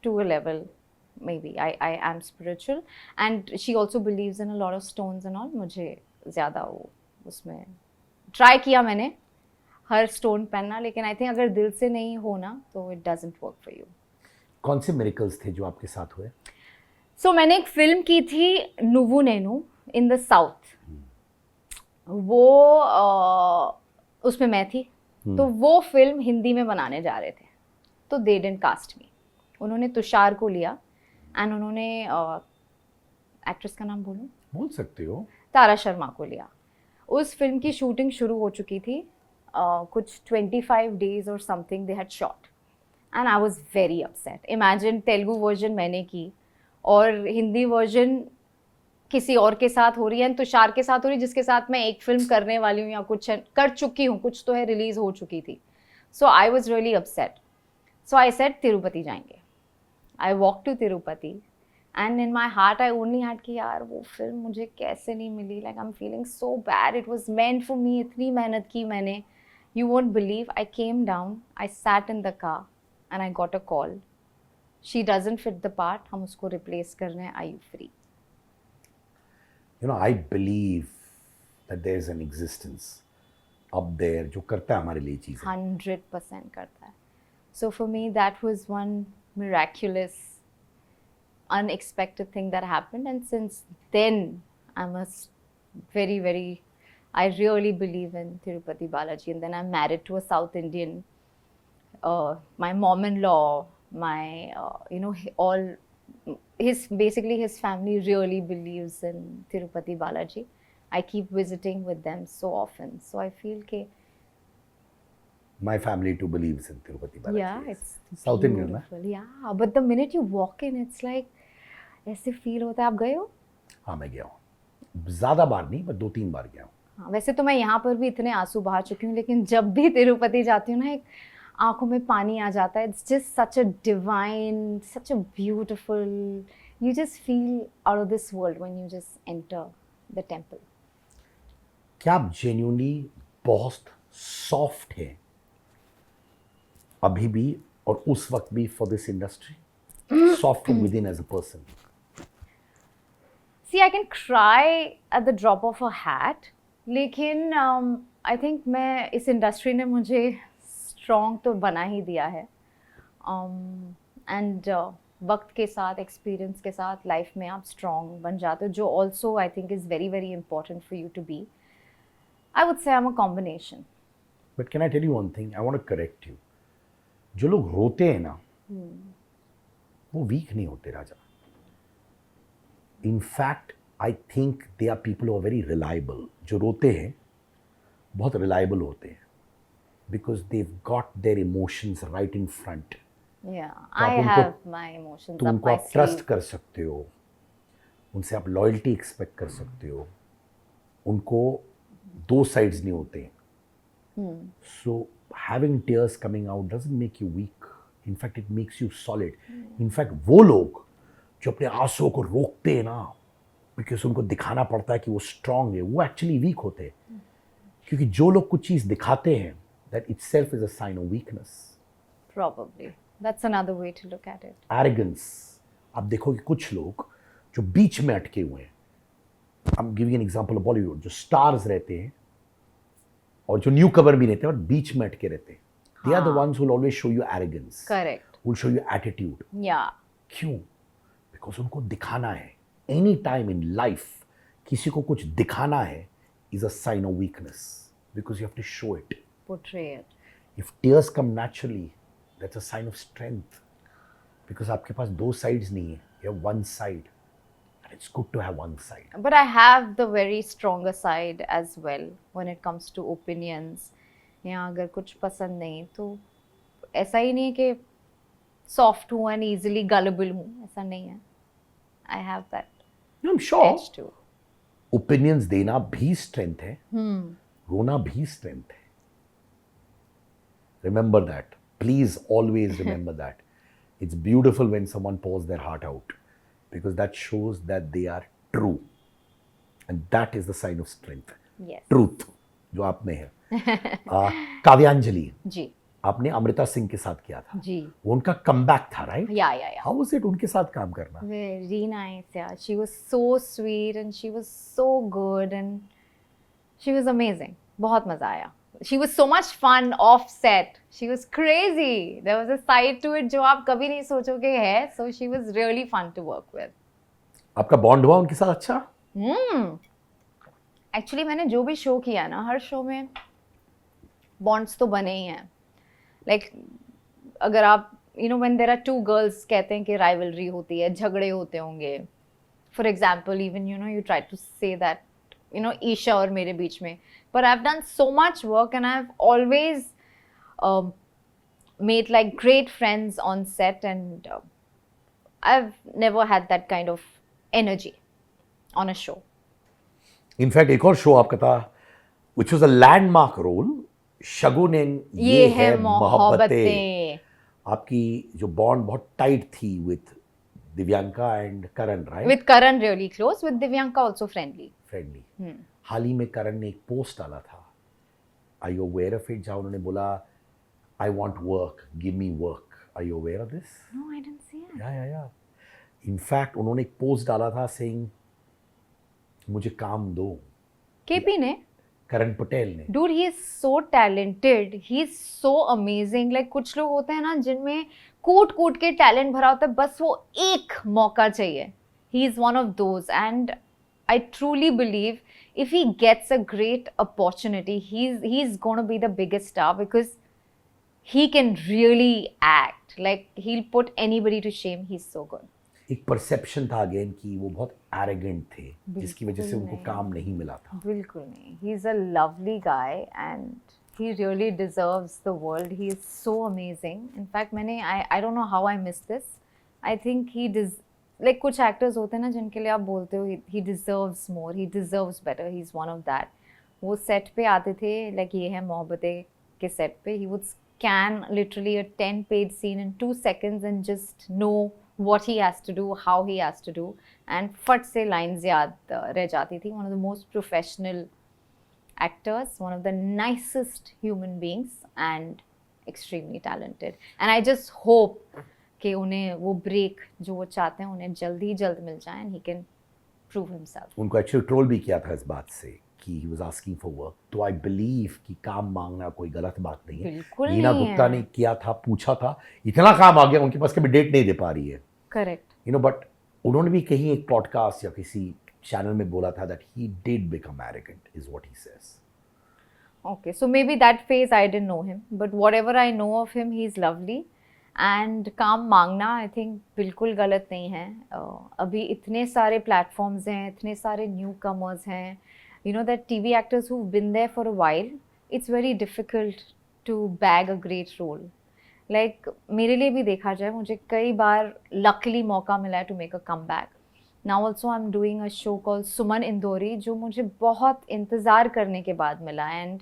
to a level, maybe I am spiritual, and she also believes in a lot of stones and all. मुझे ज़्यादा वो उसमें try किया मैंने हर stone पहनना, लेकिन I think अगर दिल से नहीं हो ना तो it doesn't work for you. कौन से miracles थे जो आपके साथ हुए? सो मैंने एक फिल्म की थी नुवु नेनु इन द साउथ. वो उसमें मैं थी. तो वो फिल्म हिंदी में बनाने जा रहे थे, तो दे डिडंट कास्ट मी. उन्होंने तुषार को लिया एंड उन्होंने एक्ट्रेस का नाम बोल सकते हो, तारा शर्मा को लिया. उस फिल्म की शूटिंग शुरू हो चुकी थी. कुछ 25 days और something they had shot and I was very upset. Imagine Telugu version मैंने की और हिंदी वर्जन किसी और के साथ हो रही है, तुषार के साथ हो रही है, जिसके साथ मैं एक फिल्म करने वाली हूँ या कुछ कर चुकी हूँ, कुछ तो है, रिलीज हो चुकी थी. So I was really upset. So I said Tirupati जाएंगे. I walk to Tirupati and in my heart I only had कि यार वो फिल्म मुझे कैसे नहीं मिली. Like I am feeling so bad. It was meant for me. इतनी मेहनत की मैंने. You won't believe, I came down, I sat in the car and I got a call. She doesn't fit the part, हम उसको replace कर रहे हैं, are you free? You know, I believe that there is an existence up there जो करता है हमारे लिए चीज़ें. 100% करता है. So for me that was one miraculous, unexpected thing that happened, and since then I'm a very, I really believe in Tirupati Balaji, and then I'm married to a South Indian. My mom-in-law, my you know, all his family really believes in Tirupati Balaji. I keep visiting with them so often, so I feel ke my family too believes in Tirupati Balaji. Yeah, it's South Indian ना? Yeah, but the minute you walk in, it's like ऐसे feel होता है. आप गए हो? हाँ, मैं गया हूँ. ज़्यादा बार नहीं, but 2-3 बार गया हूँ. हाँ, वैसे तो मैं यहाँ पर भी इतने आंसू बहा चुकी हूँ, लेकिन जब भी तिरुपति जाती हूँ ना, एक आंखों में पानी आ जाता है. It's just such a divine, such a beautiful, you just feel out of this world when you just enter the temple. क्या आप जेन्युइनली बहुत सॉफ्ट है अभी भी और उस वक्त भी for this industry? Soft with in as a person? See I can cry at the drop of a hat, लेकिन आई थिंक मैं इस इंडस्ट्री ने मुझे स्ट्रॉन्ग तो बना ही दिया है. एंड वक्त के साथ, एक्सपीरियंस के साथ लाइफ में आप स्ट्रॉन्ग बन जाते हो, जो also I think is very very important for you to be. I would say I am a combination. But can I tell you one thing, I want to correct you. जो लोग रोते हैं ना, वो वीक नहीं होते Raja. In fact I think they are people who are very reliable. जो रोते हैं बहुत रिलायबल होते हैं, because they've got their emotions right in front. Yeah, तो आप I उनको- have my emotions तो up उनको my आप ट्रस्ट sleeve. कर सकते हो, उनसे आप लॉयल्टी एक्सपेक्ट कर सकते हो. उनको दो साइड्स नहीं होते. So having tears coming out doesn't make you weak. In fact it makes you solid. In fact वो लोग जो अपने आंसुओं को रोकते हैं ना, बिकॉज उनको दिखाना पड़ता है कि वो स्ट्रांग है, वो एक्चुअली वीक होते हैं. क्योंकि जो लोग कुछ चीज़ दिखाते हैं, that itself is a sign of weakness. Probably. That's another way to look at it. Arrogance. आप देखो कि कुछ लोग जो बीच में अटके हुए हैं, I am giving an example of Bollywood, जो स्टार्स रहते हैं और जो न्यू कवर भी रहते हैं और बीच में अटके रहते हैं, they are the ones who will always show you arrogance, Correct. Will show you attitude. Yeah. क्यों? बिकॉज उनको दिखाना है. एनी टाइम इन लाइफ किसी को कुछ दिखाना है is a sign of weakness, because you have to show it. Portray it. If tears come naturally, that's a sign of strength, because आपके पास दो साइड्स नहीं है, you have one side. And it's good to have one side. But I have the very stronger side as well when it comes to opinions. या अगर कुछ पसंद नहीं तो ऐसा ही नहीं है कि सॉफ्ट हूँ एंड इजीली गलेबल हूँ, ऐसा नहीं है. I have that I'm sure. As to. Opinions देना भी strength है, रोना भी strength है. Remember that. Please always remember that. It's beautiful when someone pours their heart out, because that shows that they are true. And that is the sign of strength. Yes. Truth, जो आप में है. काव्यांजलि, जी आपने अमृता सिंह के साथ किया था. जी. वो उनका कमबैक था, राइट? या How was it उनके साथ काम करना? very nice. Yeah, she was so sweet and she was so good and she was amazing. बहुत मजा आया. She was so much fun off set. She was crazy. There was a side to it जो आप कभी नहीं सोचोगे है. So she was really fun to work with. आपका बॉन्ड हुआ उनके साथ अच्छा? एक्चुअली मैंने जो भी शो किया ना, हर शो में बॉन्ड्स तो बने ही हैं. लाइक अगर आप when there are two girls, कहते हैं कि राइवलरी होती है, झगड़े होते होंगे. For example even you try to say that Isha और मेरे बीच में. But I have done so much work and I have always made like great friends on set and I've never had that kind of energy on a show. In fact एक और show आपका था which was a landmark role, Shagun and Yeh Hai Mohabbatein. आपकी जो bond बहुत tight थी with Divyanka and Karan, right? With Karan really close, with Divyanka also friendly. Friendly. हाल ही में करण ने एक पोस्ट डाला था, are you aware of it, जहाँ उन्होंने बोला I want work, give me work. Are you aware of this? No, I didn't see it. या इनफैक्ट उन्होंने एक पोस्ट डाला था सेइंग मुझे काम दो. KP ने? करण पटेल ने. Dude, he is so talented. He is so amazing. Like कुछ लोग होते हैं ना जिनमें कूट कूट के टैलेंट भरा होता है, बस वो एक मौका चाहिए. He is one of those and I truly believe if he gets a great opportunity, he's going to be the biggest star because he can really act. Like he'll put anybody to shame. He's so good. एक perception था again कि वो बहुत arrogant थे, जिसकी वजह से बिल्कुल उनको नहीं. काम नहीं मिला था. बिल्कुल नहीं. He's a lovely guy and he really deserves the world. He is so amazing. In fact, I don't know how I missed this. I think he like कुछ actors होते हैं ना जिनके लिए आप बोलते हो he deserves more, he deserves better. He's one of that. वो set पे आते थे, like ये है मोहब्बतें के set पे, he would scan literally a 10-page scene in 2 seconds and just know what he has to do, how he has to do, and फट से lines याद रह जाती थी. One of the most professional actors, one of the nicest human beings and extremely talented. And I just hope कि उन्हें वो break जो वो चाहते हैं उन्हें जल्द ही जल्द मिल जाए and he can prove himself. उनको एक्चुअली ट्रोल भी किया था इस बात से कि he was asking for work. तो आई बिलीव कि काम मांगना कोई गलत बात नहीं है. बिल्कुल नीना नहीं गुप्ता है. ने किया था, पूछा था, इतना काम आ गया उनके पास कभी डेट नहीं दे पा रही है. करेक्ट. यू नो, बट उन्होंने भी कहीं एक पॉडकास्ट या किसी चैनल में बोला था that he did become arrogant is what he says. Okay, so maybe that phase I didn't know him, but whatever I know of him, he's lovely. And काम मांगना आई थिंक बिल्कुल गलत नहीं है. अभी इतने सारे प्लेटफॉर्म्स हैं, इतने सारे न्यू कमर्स हैं. You know that TV actors who been there for a while, it's very difficult to bag a great role. Like मेरे लिए भी देखा जाए, मुझे कई बार लकली मौका मिला है to make a comeback. Now also I am doing a show call Suman Indori, जो मुझे बहुत इंतज़ार करने के बाद मिला. एंड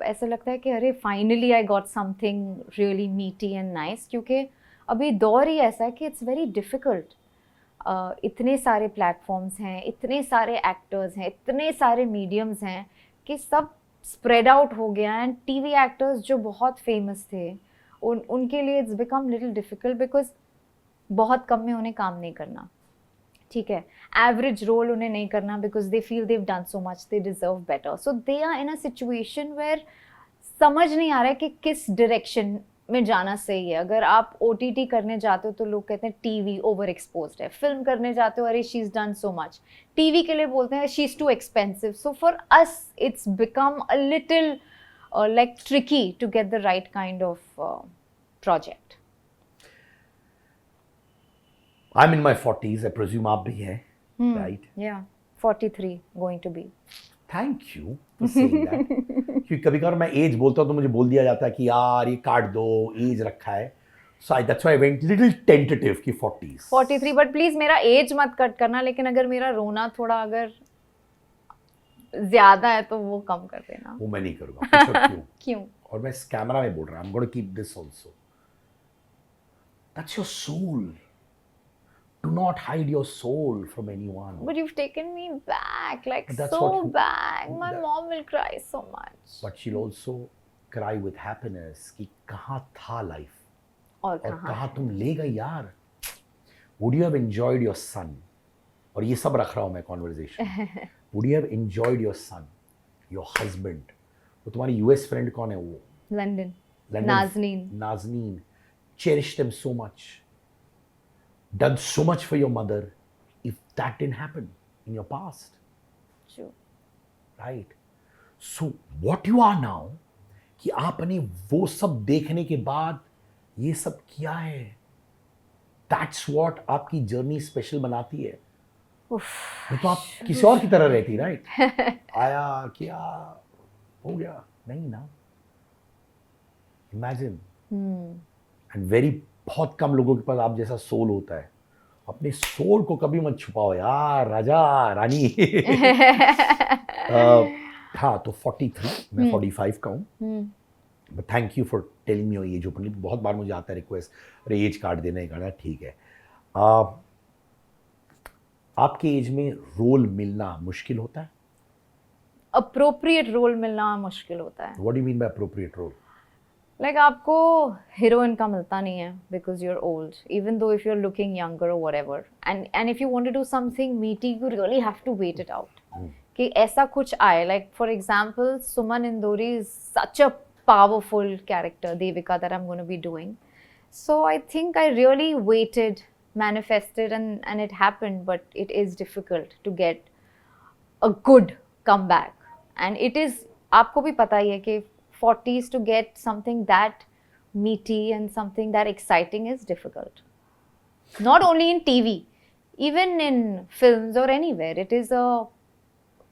ऐसा लगता है कि अरे finally I got something really मीटी एंड नाइस. क्योंकि अभी दौर ही ऐसा है कि इट्स वेरी डिफ़िकल्ट. इतने सारे प्लेटफॉर्म्स हैं, इतने सारे एक्टर्स हैं, इतने सारे मीडियम्स हैं कि सब स्प्रेड आउट हो गया. एंड टीवी एक्टर्स जो बहुत फेमस थे, उनके लिए it's become little difficult because बहुत कम में उन्हें काम नहीं करना. ठीक है, एवरेज रोल उन्हें नहीं करना because they feel they've done so much, they deserve better. So they are in a situation where समझ नहीं आ रहा है कि किस डायरेक्शन में जाना सही है. अगर आप OTT करने जाते हो तो लोग कहते हैं टीवी ओवर एक्सपोज्ड है. फिल्म करने जाते हो, अरे she is done so much. TV के लिए बोलते हैं she is too expensive. So for us it's become a little like tricky to get the right kind of project. I'm in my 40s, I presume आप भी हैं, right? Yeah, 43 going to be. Thank you for saying that. क्योंकि कभी कभार मैं as बोलता हूँ तो मुझे बोल दिया जाता है कि यार ये काट दो, एज रखा है. So that's why I went little tentative कि 40s. 43, बट प्लीज मेरा एज मत कट करना. लेकिन अगर मेरा रोना थोड़ा अगर ज्यादा है तो वो कम कर देना. वो मैं नहीं करूँगा. पूछो क्यों? क्यों? और मैं इस कैमरा में बोल रहा हूँ. I'm going to keep this also. That's your soul. Do not hide your soul from anyone. But you've taken me back, like That's so what- back. My that- mom will cry so much. But she'll also cry with happiness कि कहाँ था life और और कहाँ? कहाँ तुम ले गए यार. Would you have enjoyed your son? और ये सब रख रहा हूँ मैं conversation. Would you have enjoyed your son, your husband? वो तुम्हारी US friend कौन है वो? London. London- Nazneen. Nazneen. Cherished them so much. Done so much for your mother. If that didn't happen in your past, True. right? So what you are now, कि आपने वो सब देखने के बाद ये सब किया है, that's what आपकी जर्नी स्पेशल बनाती है. Oof. नहीं तो आप किसी और की तरह रहती, राइट? आया किया हो गया, नहीं ना. इमेजिन. एंड वेरी बहुत कम लोगों के पास आप जैसा सोल होता है. अपने सोल को कभी मत छुपाओ यार, राजा रानी. हाँ, तो 43, मैं 45 का हूँ. But thank you for telling me your age openly. बहुत बार मुझे आता है रिक्वेस्ट, अरे एज कार्ड देना ही करना. ठीक है. आपके एज में रोल मिलना मुश्किल होता है? अप्रोप्रिएट रोल मिलना मुश्किल होता है. What do you mean by appropriate role? Like आपको हीरोइन का मिलता नहीं है because you are old, even though if you are looking younger और whatever. And if you want to do something meaty, you really have to wait it out कि ऐसा कुछ आए. Like for example Suman Indori is such a powerful character, Devika, that I am gonna be doing. So I think I really waited, manifested, and it happened, but it is difficult to get a good comeback. And it is, आपको भी पता ही है कि 40s to get something that meaty and something that exciting is difficult. Not only in TV, even in films or anywhere, it is a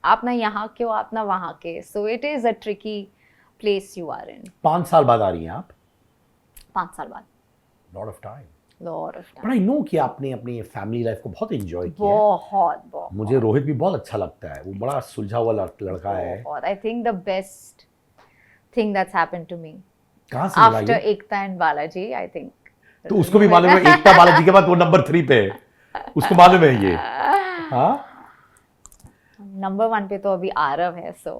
आप ना यहाँ के हो, आप ना वहाँ के. So it is a tricky place you are in. 5 साल बाद आ रही हैं आप? 5 साल बाद. Lot of time. Lot of time. But I know कि आपने अपनी फैमिली लाइफ को बहुत एंजॉय किया है. बहुत. मुझे रोहित भी बहुत अच्छा लगता है. वो बड़ा सुलझा हुआ लड़का है. I think the best thing that's happened to me कहाँ से मिला after ये? Ekta and Balaji, I think. तो उसको भी मालूम है एकता बालाजी के बाद वो नंबर 3 पे है. उसको मालूम है ये. हाँ. नंबर 1 पे तो अभी आरव है, so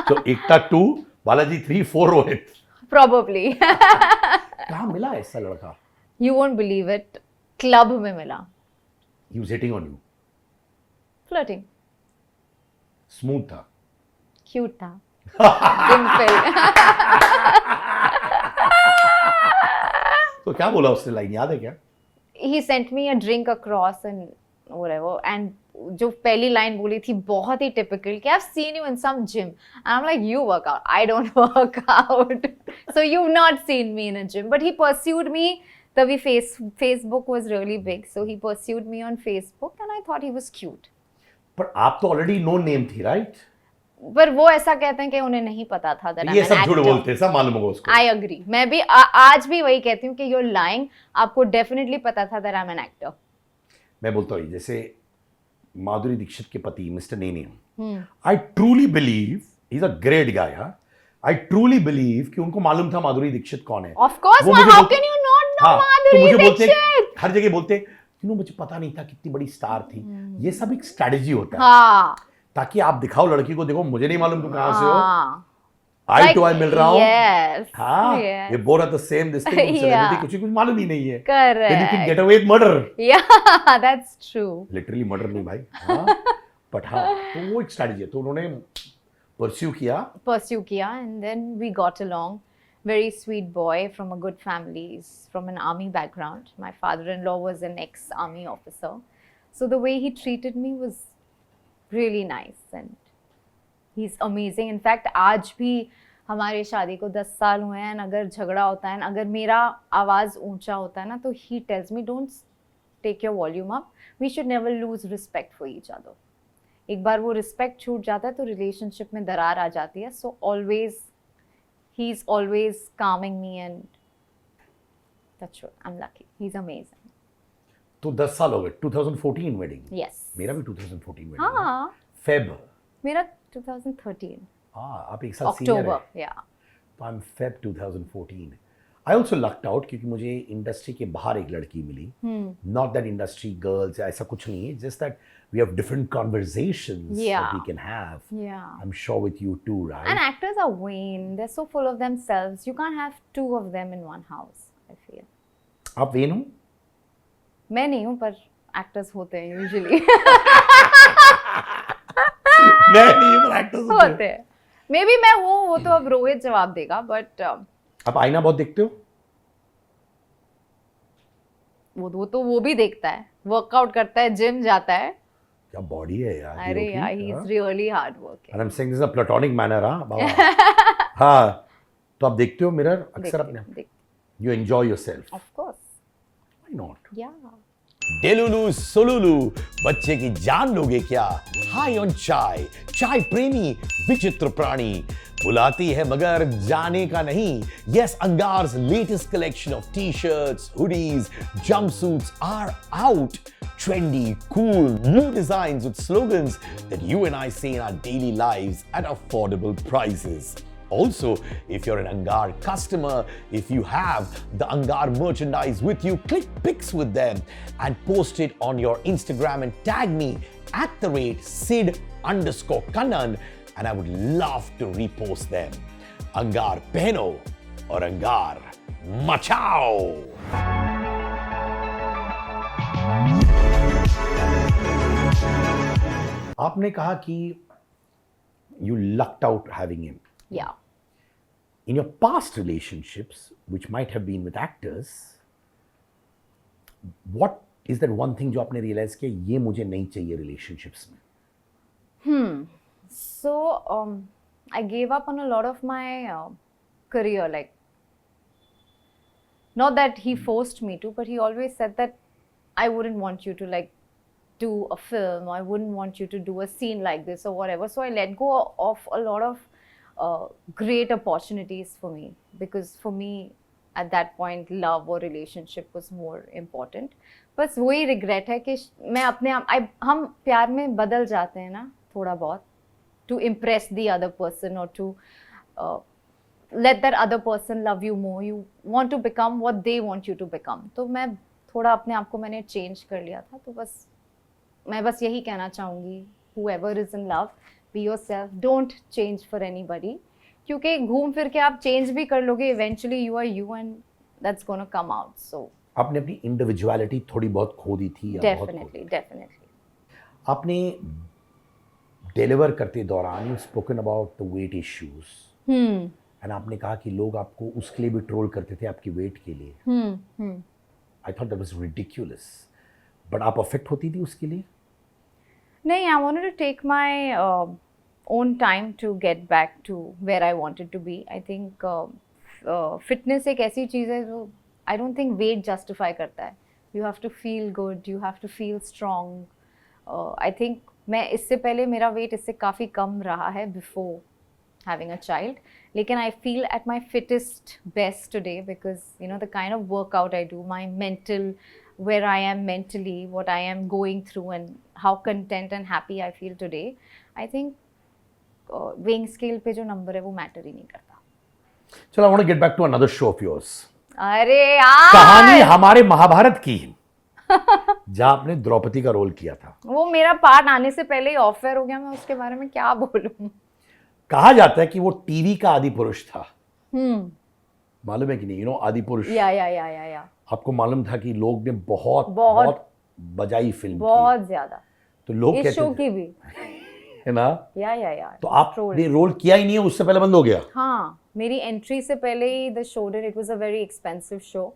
तो एकता 2, बालाजी 3, 4 रोहित. probably. कहाँ मिला ऐसा लड़का? You won't believe it. Club में मिला. He was hitting on you. Flirting. Smooth था. Cute था. Dimple. तो क्या बोला उसने, लाइन याद है क्या? he sent me a drink across and whatever, and जो पहली लाइन बोली थी बहुत ही typical कि I've seen you in some gym, and I'm like, you work out, I don't work out, so you've not seen me in a gym. But he pursued me. तभी Facebook was really big, so he pursued me on Facebook, and I thought he was cute. पर आप तो already know name थी, right? पर वो ऐसा कहते हैं कि उन्हें नहीं पता था that I'm ये an सब झूठ actor. बोलते हैं, सब मालूम होगा उसको। I agree. मैं भी आज भी वही कहती हूँ कि you're lying. आपको definitely पता था that I'm an actor. मैं बोलता हूँ जैसे माधुरी दीक्षित के पति मिस्टर नेनियम, I truly believe he is a great guy. I truly believe कि उनको मालूम था माधुरी दीक्षित कौन है। Of course, वो how मुझे can you not know हाँ, तो माधुरी मुझे बोलते दीक्षित? हर जगह बोलते मुझे पता नहीं था कितनी बड़ी स्टार थी। ये सब एक स्ट्रैटेजी होता है हाँ, ताकि आप दिखाओ लड़की को, देखो मुझे नहीं मालूम तुम कहां से हो, हाँ, आई टू आई मिल रहा हूँ। yes, हाँ, yes. ये बोल रहा था सेम दिस थिंग, सेलिब्रिटी कुछ मालूम ही नहीं है। Correct. Then you can get away with murder. Yeah, that's true. Literally murder नहीं भाई, हाँ, बट हाँ, तो वो एक स्ट्रैटेजी है, तो उन्होंने परस्यू किया, and then we got along. Very sweet boy from a good family. He's from an army background. My father-in-law was an ex-army officer. So the way he treated me was really nice, and he's amazing. In fact, आज भी हमारे शादी को 10 साल हुए हैं, अगर झगड़ा होता है, अगर मेरा आवाज़ ऊंचा होता है ना, तो he tells me, don't take your volume up. We should never lose respect for each other. एक बार वो रिस्पेक्ट छूट जाता है तो रिलेशनशिप में दरार आ जाती है. So always he is always Kameng me and that's what I am lucky. He is amazing. तो 10 साल हो गए. 2014 वेडिंग. यस. मेरा भी 2014 वेडिंग. हाँ. फेब. मेरा 2013. हाँ, आप एक साल सीनियर हैं. अक्टूबर. या. तो I am Feb 2014. I also locked out क्योंकि मुझे इंडस्ट्री के बाहर एक लड़की मिली. नॉट दैट इंडस्ट्री गर्ल्स, ऐसा कुछ नहीं है, just that we have different conversations that we can have. Yeah. I'm sure with you too, right? And actors are vain. They're so full of themselves. You can't have two of them in one house, I feel. आप when हो? मैं नहीं हूँ, पर actors होते हैं usually. मैं नहीं हूँ, पर actors होते हैं. Maybe मैं हूँ, वो तो अब रोहित जवाब देगा, but आप आईना बहुत देखते हो? वो भी देखता है, वर्कआउट करता है, जिम जाता है. क्या बॉडी है यार. अरे यार, he is really hard working. And I'm saying this in a platonic manner, हाँ बाबा. हाँ, तो आप देखते हो मिरर अक्सर अपने? You enjoy yourself. Of course. Why not? Yeah. डेलुलू सोलुलू, बच्चे की जान लोगे क्या? हाई ऑन चाय, चाय प्रेमी विचित्र प्राणी, बुलाती है मगर जाने का नहीं. Yes, Angar's latest collection of t-shirts, hoodies, jumpsuits are out. Trendy, cool, new designs with slogans that you and I see in our daily lives at affordable prices. Also, if you're an Angar customer, if you have the Angar merchandise with you, click pics with them and post it on your Instagram and tag me @Sid_Kannan, and I would love to repost them. Angar pehno और Angar मचाओ. आपने कहा कि you lucked out having him. Yeah. In your past relationships, which might have been with actors, what is that one thing जो आपने realize किया ये मुझे नहीं चाहिए relationships में? So I gave up on a lot of my career. Like, not that he forced me to, but he always said that I wouldn't want you to like do a film, or I wouldn't want you to do a scene like this or whatever. So I let go of a lot of great opportunities for me, because for me at that point love or relationship was more important. बस वही regret है कि मैं अपने आप हम प्यार में बदल जाते हैं ना थोड़ा बहुत, to impress the other person or to let that other person love you more. You want to become what they want you to become. तो मैं थोड़ा अपने आप को मैंने change कर लिया था. तो बस मैं बस यही कहना चाहूँगी, whoever is in love, be yourself, don't change for anybody. क्योंकि घूम फिर के आप change भी कर लोगे, eventually you are you and that's gonna come out. So आपने अपनी individuality थोड़ी बहुत खो दी थी या definitely, definitely. आपने डिलीवर करते दौरान you spoken about the weight issues and आपने कहा कि लोग आपको उसके लिए भी ट्रोल करते थे आपकी वेट के लिए. I thought that was ridiculous, but आप अफेक्ट होती थी उसके लिए? नहीं, I wanted to take my own time to get back to where I wanted to be. I think fitness एक ऐसी चीज़ है जो I don't think weight justify करता है. You have to feel good, you have to feel strong. I think मैं इससे पहले मेरा weight इससे काफ़ी कम रहा है before having a child. लेकिन I feel at my fittest best today because you know the kind of workout I do, my mental, where I am mentally, what I am going through, and how content and happy I feel today. I think weighing scale पे जो number है वो matter ही नहीं करता. चलो, I want to get back to another show of yours. अरे यार, कहानी हमारे महाभारत की, जहाँ आपने द्रौपदी का रोल किया था. वो मेरा पार्ट आने से पहले ही ऑफर हो गया, मैं उसके बारे में क्या बोलूं. कहा जाता है कि वो टीवी का आदि पुरुष था. मालूम है कि नहीं? आदि पुरुष. या आपको मालूम था कि लोग ने बहुत बहुत बहुत बजाई फिल्म बहुत ज्यादा. की, तो लोग इस कहते शो थे, की भी. है ना? या तो आपने रोल किया ही नहीं है, उससे पहले बंद हो गया. हाँ, मेरी एंट्री से पहले ही the show did. It was a very expensive show.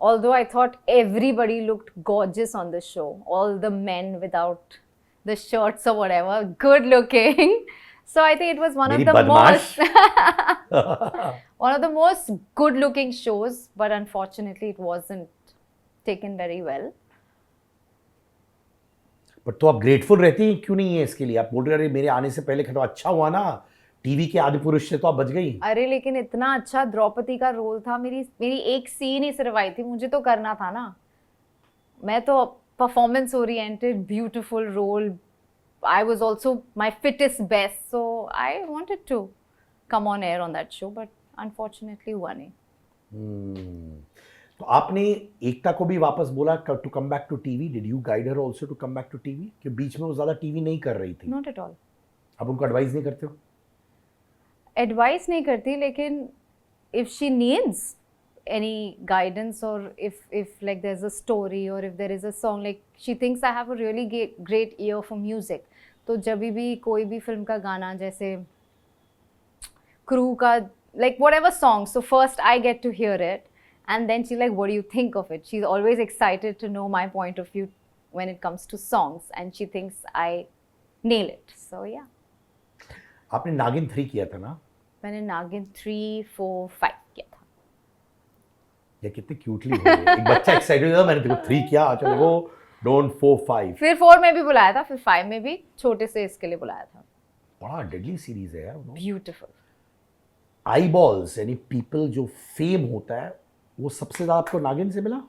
Although I thought everybody looked gorgeous on the show, all the men without the shirts or whatever, good looking. So I think it was one of मेरी the बदमाश. one of the most good looking shows, but unfortunately it wasn't taken very well. But तो आप grateful रहती हैं क्यों नहीं है इसके लिए? आप बोल रहे मेरे आने से पहले तो अच्छा हुआ ना, टीवी के आदि पुरुष से तो आप बच गई. अरे लेकिन इतना अच्छा द्रौपदी का रोल था. मेरी एक सीन ही सिर्फ आई थी, मुझे तो करना था ना. मैं तो performance oriented, beautiful role. I was also my fittest best, so I wanted to come on air on that show, but unfortunately हुआ नहीं. तो आपने एकता को भी वापस बोला to come back to TV. Did you guide her also to come back to TV? कि बीच में वो ज्यादा टीवी नहीं कर रही थी. Not at all. आप उनको एडवाइस नहीं करते हो? एडवाइस नहीं करती, लेकिन if she needs any guidance, or if like there's a story, or if there is a song, like she thinks I have a really great ear for music, तो जब भी कोई भी फिल्म का गाना, जैसे क्रू का, like whatever song, so first I get to hear it and then she's like, what do you think of it? She's always excited to know my point of view when it comes to songs, and she thinks I nail it. So yeah. आपने नागिन 3 किया था ना? मैंने नागिन 3, 4, 5 किया था. ये कितने क्यूटली बोल रहे. एक बच्चा एक्साइटेड था, मैंने देखो 3 किया, अच्छा देखो डोंट 4, 5. फिर 4 में भी बुलाया था, फिर 5 में भी छोटे से इसके लिए बुलाया था. बड़ा डेडली सीरीज है यार. ब्यूटीफुल. आई बॉल्स यानी पीपल, जो फेम होता है वो सबसे ज्यादा आपको नागिन से मिला?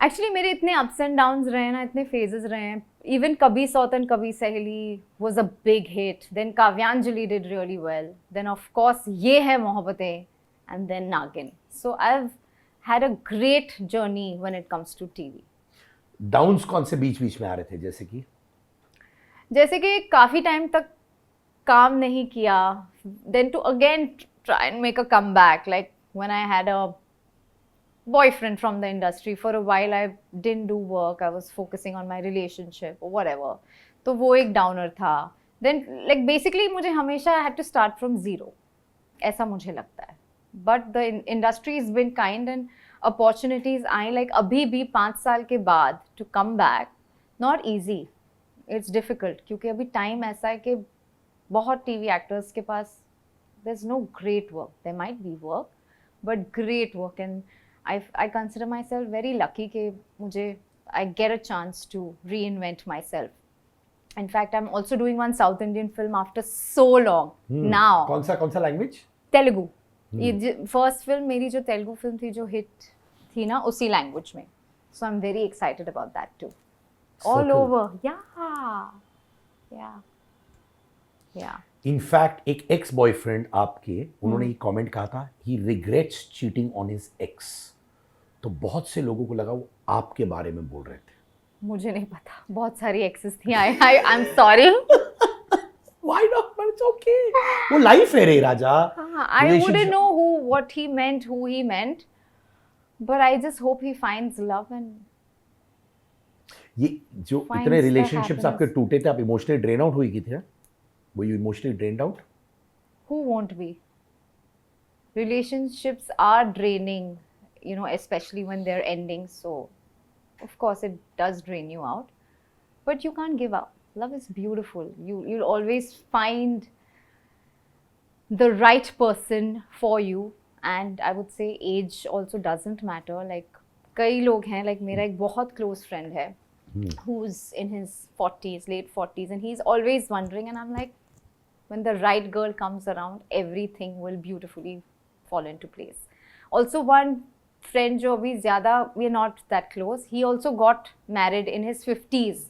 एक्चुअली मेरे इतने अप्स एंड डाउन्स रहे हैं ना, इतने फेजेस रहे हैं. इवन कभी Sautan Kabhi Saheli was a big hit, then Kavyanjali did really well, then of course Yeh Hai Mohabbatein, and then Naagin. So I have had a great journey when it comes to TV. Downs कौन से बीच बीच में आ रहे थे? जैसे कि काफ़ी टाइम तक काम नहीं किया, then to again try and make a comeback. Like when I had a boyfriend from the industry, for a while I didn't do work, I was focusing on my relationship or whatever. तो वो एक downer था. Then like basically मुझे हमेशा I had to start from zero, ऐसा मुझे लगता है. But the industry has been kind and opportunities I, like अभी भी 5 साल के बाद to come back, not easy, it's difficult, क्योंकि अभी टाइम ऐसा है कि बहुत TV actors के पास there's no great work. There might be work, but great work, and I consider myself very lucky कि मुझे I get a chance to reinvent myself. In fact, I'm also doing one South Indian film after so long now. कौन सा language? Telugu. ये first film मेरी जो Telugu film थी, जो hit थी ना, उसी लैंग्वेज में. So I'm very excited about that too. All over. Yeah. In fact एक एक्स बॉयफ्रेंड आपके, उन्होंने एक कमेंट कहा था, he regrets cheating on his ex. तो बहुत से लोगों को लगा वो आपके बारे में बोल रहे थे. मुझे नहीं पता, बहुत सारी एक्सेस थी. I'm sorry. Why not? But it's okay. वो लाइफ है रे राजा. I wouldn't know what he meant, who he meant, but I just hope he finds love and. ये जो इतने रिलेशनशिप्स आपके टूटे थे, आप इमोशनली ड्रेन आउट हुई की थे? Were you emotionally drained out? Who won't be? Relationships are draining. you know, especially when they're ending. So, of course, it does drain you out. But you can't give up. Love is beautiful. You'll always find the right person for you. And I would say age also doesn't matter. Like, कई लोग हैं, like मेरा एक बहुत close friend है, who's in his 40s, late 40s, and he's always wondering, and I'm like, when the right girl comes around, everything will beautifully fall into place. Also, one friend जो अभी ज़्यादा, we're not that close, he also got married in his 50s.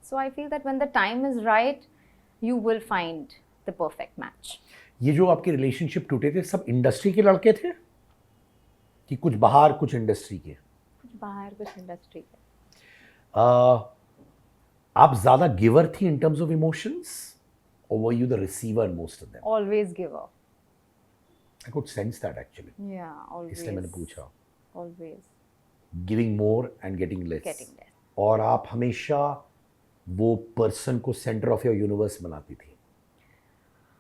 So I feel that when the time is right, you will find the perfect match. ये जो आपके relationship टूटे थे सब industry के लड़के थे कि कुछ बाहर कुछ इंडस्ट्री के? कुछ बाहर कुछ इंडस्ट्री के. आप ज्यादा गिवर थी in terms of emotions or were you the receiver in most of them? Always giver. I could sense that actually. Yeah, always. इसलिए मैंने पूछा. Always. Giving more and getting less. Getting less. और आप हमेशा वो person को centre of your universe बनाती थी.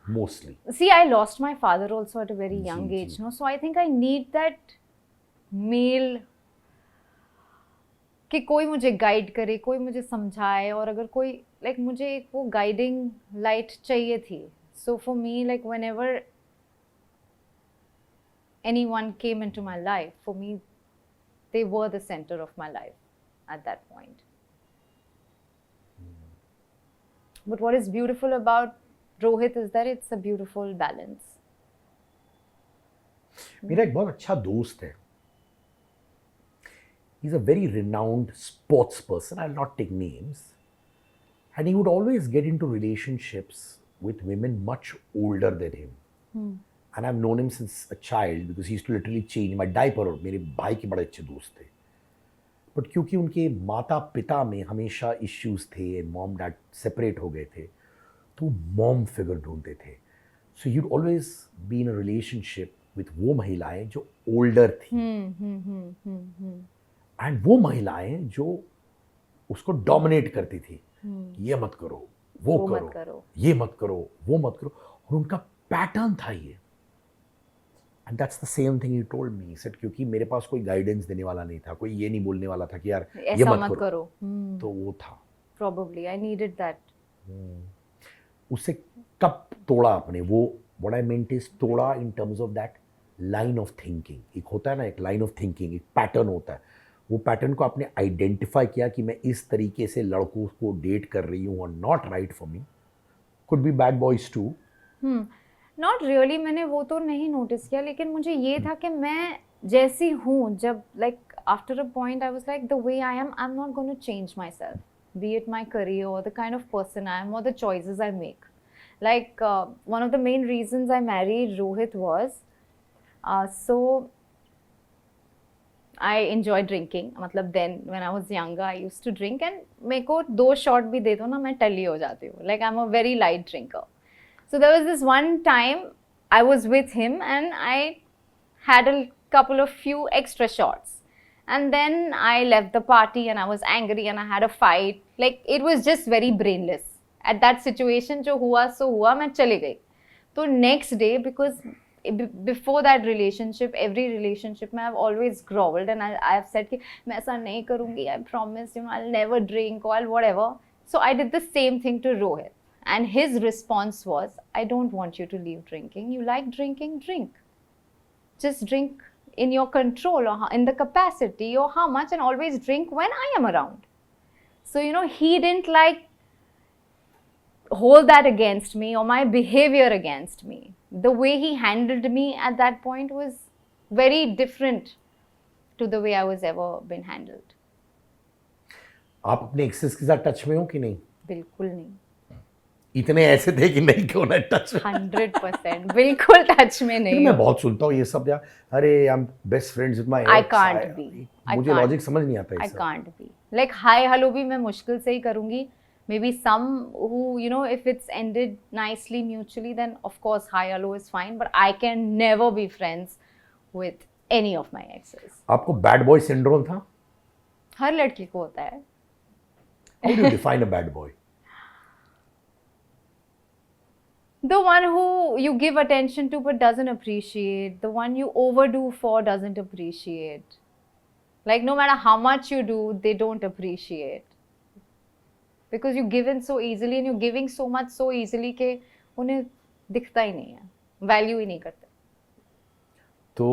Mostly. See, I lost my father also at a very young age, no? So I think I need that male कि कोई मुझे गाइड करे, कोई मुझे समझाए, और अगर कोई लाइक मुझे एक वो गाइडिंग लाइट चाहिए थी. So for me, like whenever anyone came into my life, for me they were the center of my life at that point. But what is beautiful about Rohit is that it's a beautiful balance. मेरा एक बहुत अच्छा दोस्त है. He's a very renowned sports person. I'll not take names. And he would always get into relationships with women much older than him. And I've known him since a child because he used to literally change my diaper. और मेरे भाई के बड़े अच्छे दोस्त थे. But क्योंकि उनके माता पिता में हमेशा इश्यूज थे, मॉम डैड सेपरेट हो गए थे, तो मॉम फिगर ढूंढते थे. So you'd always be in a relationship with वो महिलाएं जो ओल्डर थी. एंड वो महिलाएं जो उसको डोमिनेट करती थी. ये मत करो, वो करो, ये मत करो, वो मत करो. और उनका पैटर्न था ये. And that's the same thing he told me. Said क्योंकि मेरे पास कोई गाइडेंस देने वाला नहीं था, कोई ये नहीं बोलने वाला था कि यार ये मत करो. तो वो था. Probably I needed that. उसे कब तोड़ा आपने? वो व्हाट आई मेंट इज तोड़ा in terms of that line of thinking. एक होता है ना, एक लाइन ऑफ थिंकिंग, एक पैटर्न होता है. वो पैटर्न को आपने आइडेंटिफाई किया कि मैं इस तरीके से लड़कों को डेट कर रही हूँ और not right for me. Could be bad boys too. Not really, मैंने वो तो नहीं नोटिस किया, लेकिन मुझे ये था कि मैं जैसी हूँ, जब like after a point I was like the way I am not going to change myself, be it my career और the kind of person I am और the choices I make. Like one of the main reasons I married Rohit was so I enjoy drinking. मतलब then when I was younger I used to drink and मेरे को 2 shot भी दे दो ना मैं टल्ली हो जाती हूँ. Like I'm a very light drinker. So there was this one time I was with him and I had a couple of few extra shots. And then I left the party and I was angry and I had a fight. Like it was just very brainless. At that situation जो हुआ सो हुआ, मैं चली गई. तो next day, because before that relationship, every relationship में I've always growled and I have said कि मैं ऐसा नहीं करूँगी, I promise, you know, I'll never drink or whatever. So I did the same thing to Rohit. And his response was, I don't want you to leave drinking. You like drinking, drink. Just drink in your control or in the capacity or how much, and always drink when I am around. So, you know, he didn't like hold that against me or my behavior against me. The way he handled me at that point was very different to the way I was ever been handled. आप अपने access के साथ touch में हो कि नहीं? बिल्कुल नहीं. इतने ऐसे थे कि नहीं क्यों ना टच में? 100% बिल्कुल टच में नहीं. मैं बहुत सुनता हूँ ये सब यार. अरे I am best friends with my ex. I can't be. मुझे लॉजिक समझ नहीं आता I इसका. can't be. Like hi hello भी मैं मुश्किल से ही करूँगी. Maybe some who, you know, if it's ended nicely mutually, then of course hi hello is fine. But I can never be friends with any of my exes. आपको bad boy syndrome था? हर लड़की को होता है. How do you define a bad boy? The one who you give attention to but doesn't appreciate. The one you overdo for doesn't appreciate. Like no matter how much you do, they don't appreciate. Because you give in so easily and you're giving so much so easily कि उन्हें दिखता ही नहीं है, value ही नहीं करते. तो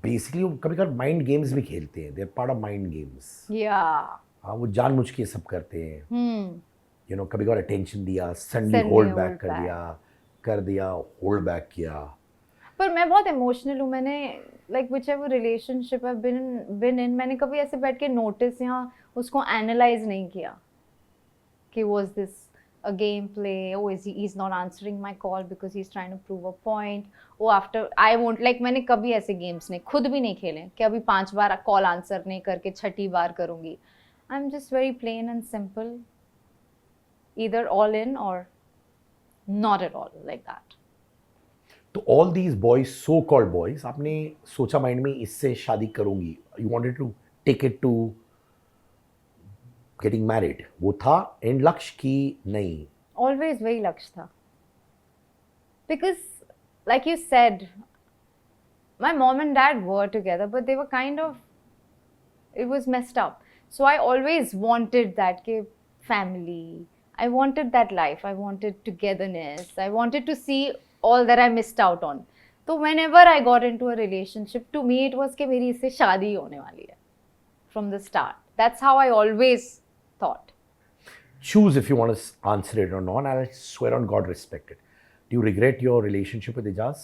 basically वो कभी कभी माइंड गेम्स भी खेलते हैं, they are part of mind games. Yeah. हाँ, वो जानबूझ के सब करते हैं. यू नो कभी कभी अटेंशन दिया, suddenly Suddenly hold hold back कर दिया, होल्ड बैक किया. पर मैं बहुत इमोशनल हूँ. मैंने like whichever relationship I been in, मैंने कभी ऐसे बैठ के नोटिस या उसको एनालाइज नहीं किया कि was this a game play, oh is he is not answering my call because he is trying to prove a point, oh after I won't, like मैंने कभी ऐसे गेम्स नहीं, खुद भी नहीं खेले कि अभी 5 बार कॉल आंसर नहीं करके 6ठी बार करूंगी. I am just very plain and simple, either all in or not at all, like that. तो all these boys, so called boys, आपने सोचा माइंड में इससे शादी करूंगी, you wanted to take it to getting married, वो था and लक्ष्य की नहीं? Always वही लक्ष्य था. Because like you said, my mom and dad were together but they were kind of, it was messed up. So I always wanted that ke family, I wanted that life, I wanted togetherness, I wanted to see all that I missed out on. So whenever I got into a relationship, to me it was ke meri isse shaadi hone wali hai from the start. That's how I always thought. Choose if you want to answer it or not. I swear on God, respect it. Do you regret your relationship with Ijaz?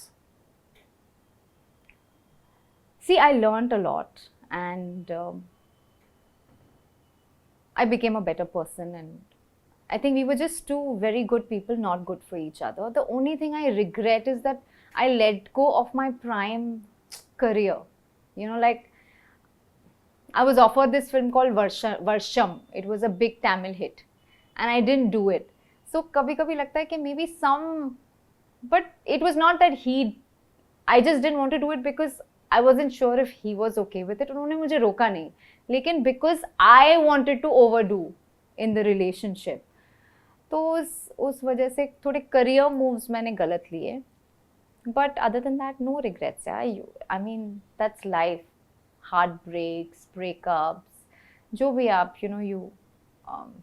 See, I learned a lot and I became a better person, and I think we were just two very good people, not good for each other. The only thing I regret is that I let go of my prime career. You know, like I was offered this film called Varsham. It was a big Tamil hit and I didn't do it. So kabhi kabhi lagta hai कि maybe some, but it was not that I just didn't want to do it because I wasn't sure if he was okay with it. उन्होंने मुझे रोका नहीं, लेकिन because I wanted to overdo in the relationship. तो उस वजह से थोड़े career moves मैंने गलत लिए. But other than that, no regrets. Yeah, I mean, that's life. Heartbreaks, breakups, जो भी आप, you know, you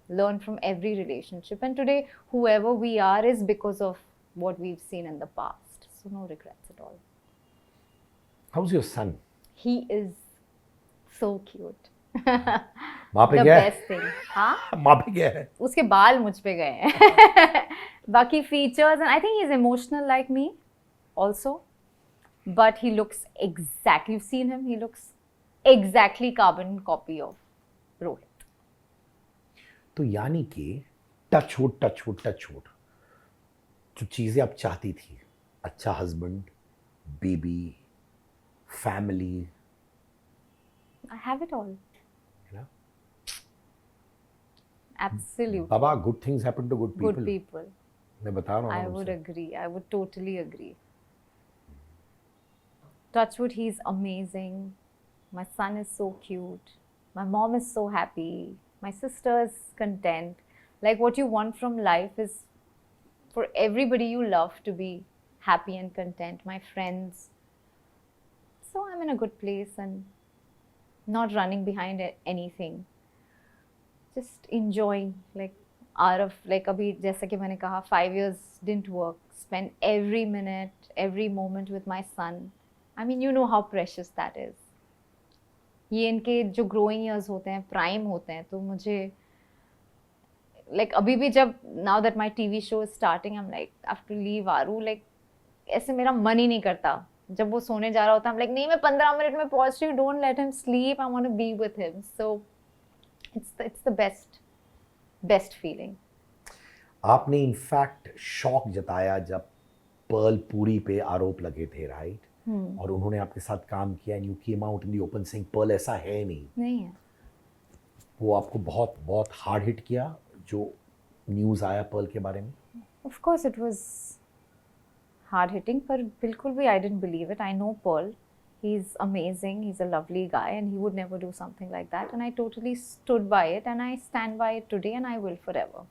learn from every relationship. And today, whoever we are is because of what we've seen in the past. So no regrets at all. How's your son? He is so cute. माँ पे The गया है? best thing. हाँ? माँ पे गया है? उसके बाल मुझ पे गए हैं. बाकी features, and I think he's emotional like me also. But he looks exactly, you've seen him, he looks exactly carbon copy of Rohit. तो यानी कि टच वुड जो चीज़ें आप चाहती थी, अच्छा husband, baby, family, I have it all. you know, Absolutely. Baba, good things happen to good people. Good people. मैं बता रहा हूँ I would आपसे. agree. I would totally agree. Touchwood, he's amazing. My son is so cute. My mom is so happy. My sister is content. Like what you want from life is for everybody you love to be happy and content. My friends. So I'm in a good place and not running behind anything. Just enjoying, like out of, like अभी जैसा कि मैंने कहा, 5 years didn't work. Spend every minute, every moment with my son. I mean, you know how precious that is. ये इनके जो growing years होते हैं, prime होते हैं, तो मुझे like अभी भी जब now that my TV show is starting, I'm like I have to leave Aru, like ऐसे मेरा मन ही नहीं करता. जब वो सोने जा रहा होता, I'm like नहीं, मैं 15 मिनट में पहुंच रही हूँ, don't let him sleep, I want to be with him. So it's the best feeling. आपने इनफैक्ट शॉक जताया जब पर्ल पूरी पे आरोप लगे थे, राइट? और उन्होंने आपके साथ काम किया and you came out in the open saying pearl ऐसा है नहीं है. वो आपको बहुत बहुत हार्ड हिट किया जो न्यूज़ आया पर्ल के बारे में? Of course it was hard hitting, पर बिल्कुल भी I didn't believe it. I know Pearl. He's amazing. He's a lovely guy and he would never do something like that. And I totally stood by it and I stand by it today and I will forever.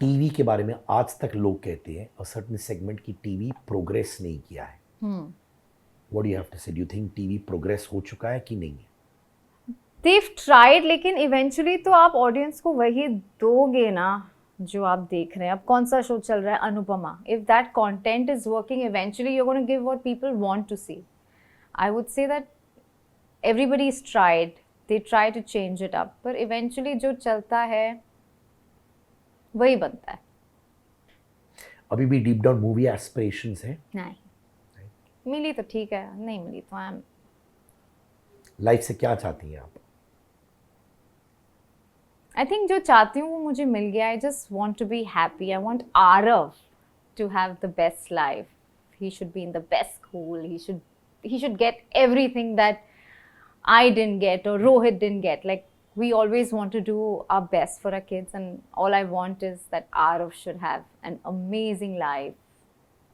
TV के बारे में आज तक लोग कहते हैं a certain segment की TV progress नहीं किया है. What do you have to say? Do you think TV progress हो चुका है कि नहीं? They've tried, लेकिन इवेंचुअली तो आप ऑडियंस को वही दोगे ना जो आप देख रहे हैं. अब कौन सा शो चल रहा है? Anupama. If that content is working, eventually you are gonna give what people want to see. I would say that everybody is tried, they try to change it up, पर eventually जो चलता है वही बनता है. अभी भी डीप डाउन मूवी एस्पिरेशंस हैं? नहीं, मिली तो ठीक है, नहीं मिली तो आई एम. लाइफ से क्या चाहती हैं आप? आई थिंक जो चाहती हूँ वो मुझे मिल गया. I just want to be happy. I want Aarav to have the best life. He should be in the best school. he should get everything that I didn't get or Rohit didn't get. Like, we always want to do our best for our kids, and all I want is that Arav should have an amazing life,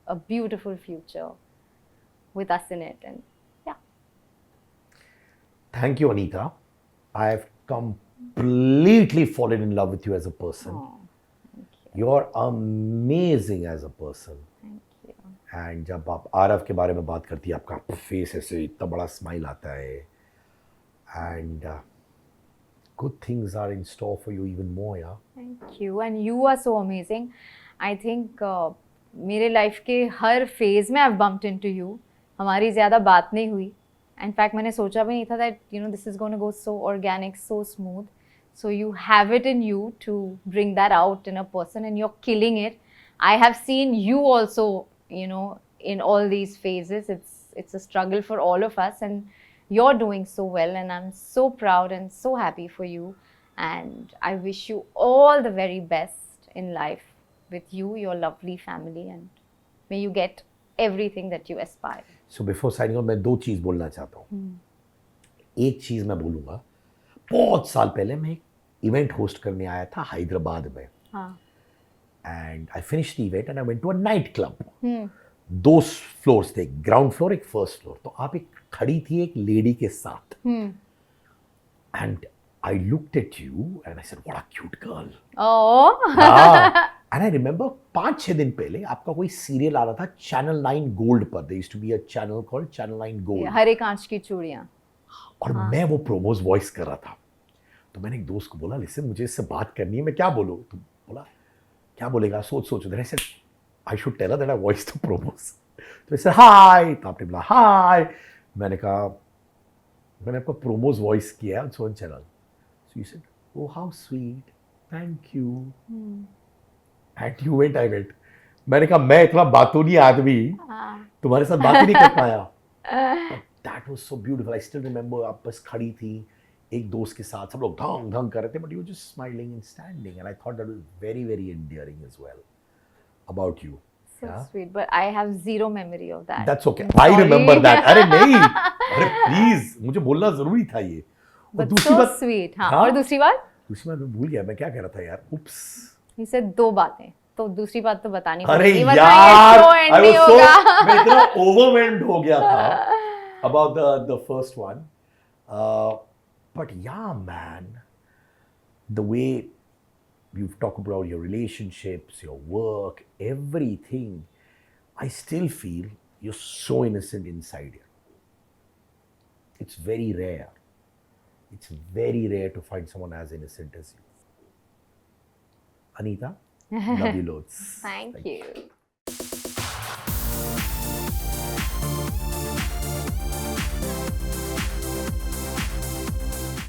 a beautiful future with us in it. And yeah. Thank you, Anita. I have completely fallen in love with you as a person. Oh, thank you. You're amazing as a person. Thank you. And जब आप आरव के बारे में बात करती है, आपका face ऐसे इतना बड़ा स्माइल आता है. And good things are in store for you even more, yeah. Thank you. And you are so amazing. I think मेरे लाइफ के हर फेज में I've bumped into you. हमारी ज़्यादा बात नहीं हुई. In fact, मैंने सोचा भी नहीं था that this is going to go so organic, so smooth. So you have it in you to bring that out in a person, and you're killing it. I have seen you also, in all these phases. It's a struggle for all of us, and you're doing so well, and I'm so proud and so happy for you. And I wish you all the very best in life with you, your lovely family, and may you get everything that you aspire. So before signing off, मैं दो चीज़ बोलना चाहता हूँ. एक चीज़ मैं बोलूँगा, बहुत साल पहले मैं एक इवेंट होस्ट करने आया था हैदराबाद में. हाँ. And I finished the event and I went to a night club. दो फ्लोर्स थे, ग्राउंड फ्लोर, एक फर्स्ट फ्लोर. तो आप एक खड़ी थी एक लेडी के साथ. And I looked at you and I said, what a cute girl. Oh. And I remember 5-6 दिन पहले आपका कोई सीरियल आ रहा था चैनल 9 गोल्ड पर. There used to be a channel called Channel 9 Gold. हरे कांच की चूड़ियाँ. और मैं वो प्रोमोज वॉइस कर रहा था. तो मैंने एक दोस्त को बोला, लिसन मुझे इससे बात करनी है, मैं क्या बोलूँ? तो बोला क्या बोलेगा, सोच. Then I said, I should tell her that I voiced the promos. तो I said hi. तो आपने बोला hi. मैंने कहा मैंने आपका प्रोमोज वॉइस किया on so channel. So you said, oh how sweet, thank you. And you went, I went. मैंने कहा मैं इतना बातूनी आदमी तुम्हारे साथ बात ही नहीं कर पाया. But that was so beautiful. I still remember आप बस खड़ी थी एक दोस्त के साथ, सब लोग धंग कर रहे थे, but you were just smiling and standing, and I thought that was very, very endearing as well about you. So Yeah? sweet, but I have zero memory of that. That's okay. I'm I sorry. remember that. अरे नहीं, अरे please मुझे बोलना जरूरी था ये. और But दूसरी so बात, sweet. हाँ. हाँ? और दूसरी बात? दूसरी बात मैं भूल गया, मैं क्या कह रहा था यार. उप्स. You said दो बातें, तो दूसरी बात तो बतानी अरे पड़ेगी, वरना यार, ये show end नहीं होगा. मैं इतना overwhelmed हो गया था about the first one. But yeah, man, the way you've talked about your relationships, your work, everything, I still feel you're so innocent inside here. It's very rare. It's very rare to find someone as innocent as you. Anita, love you loads. Thank you.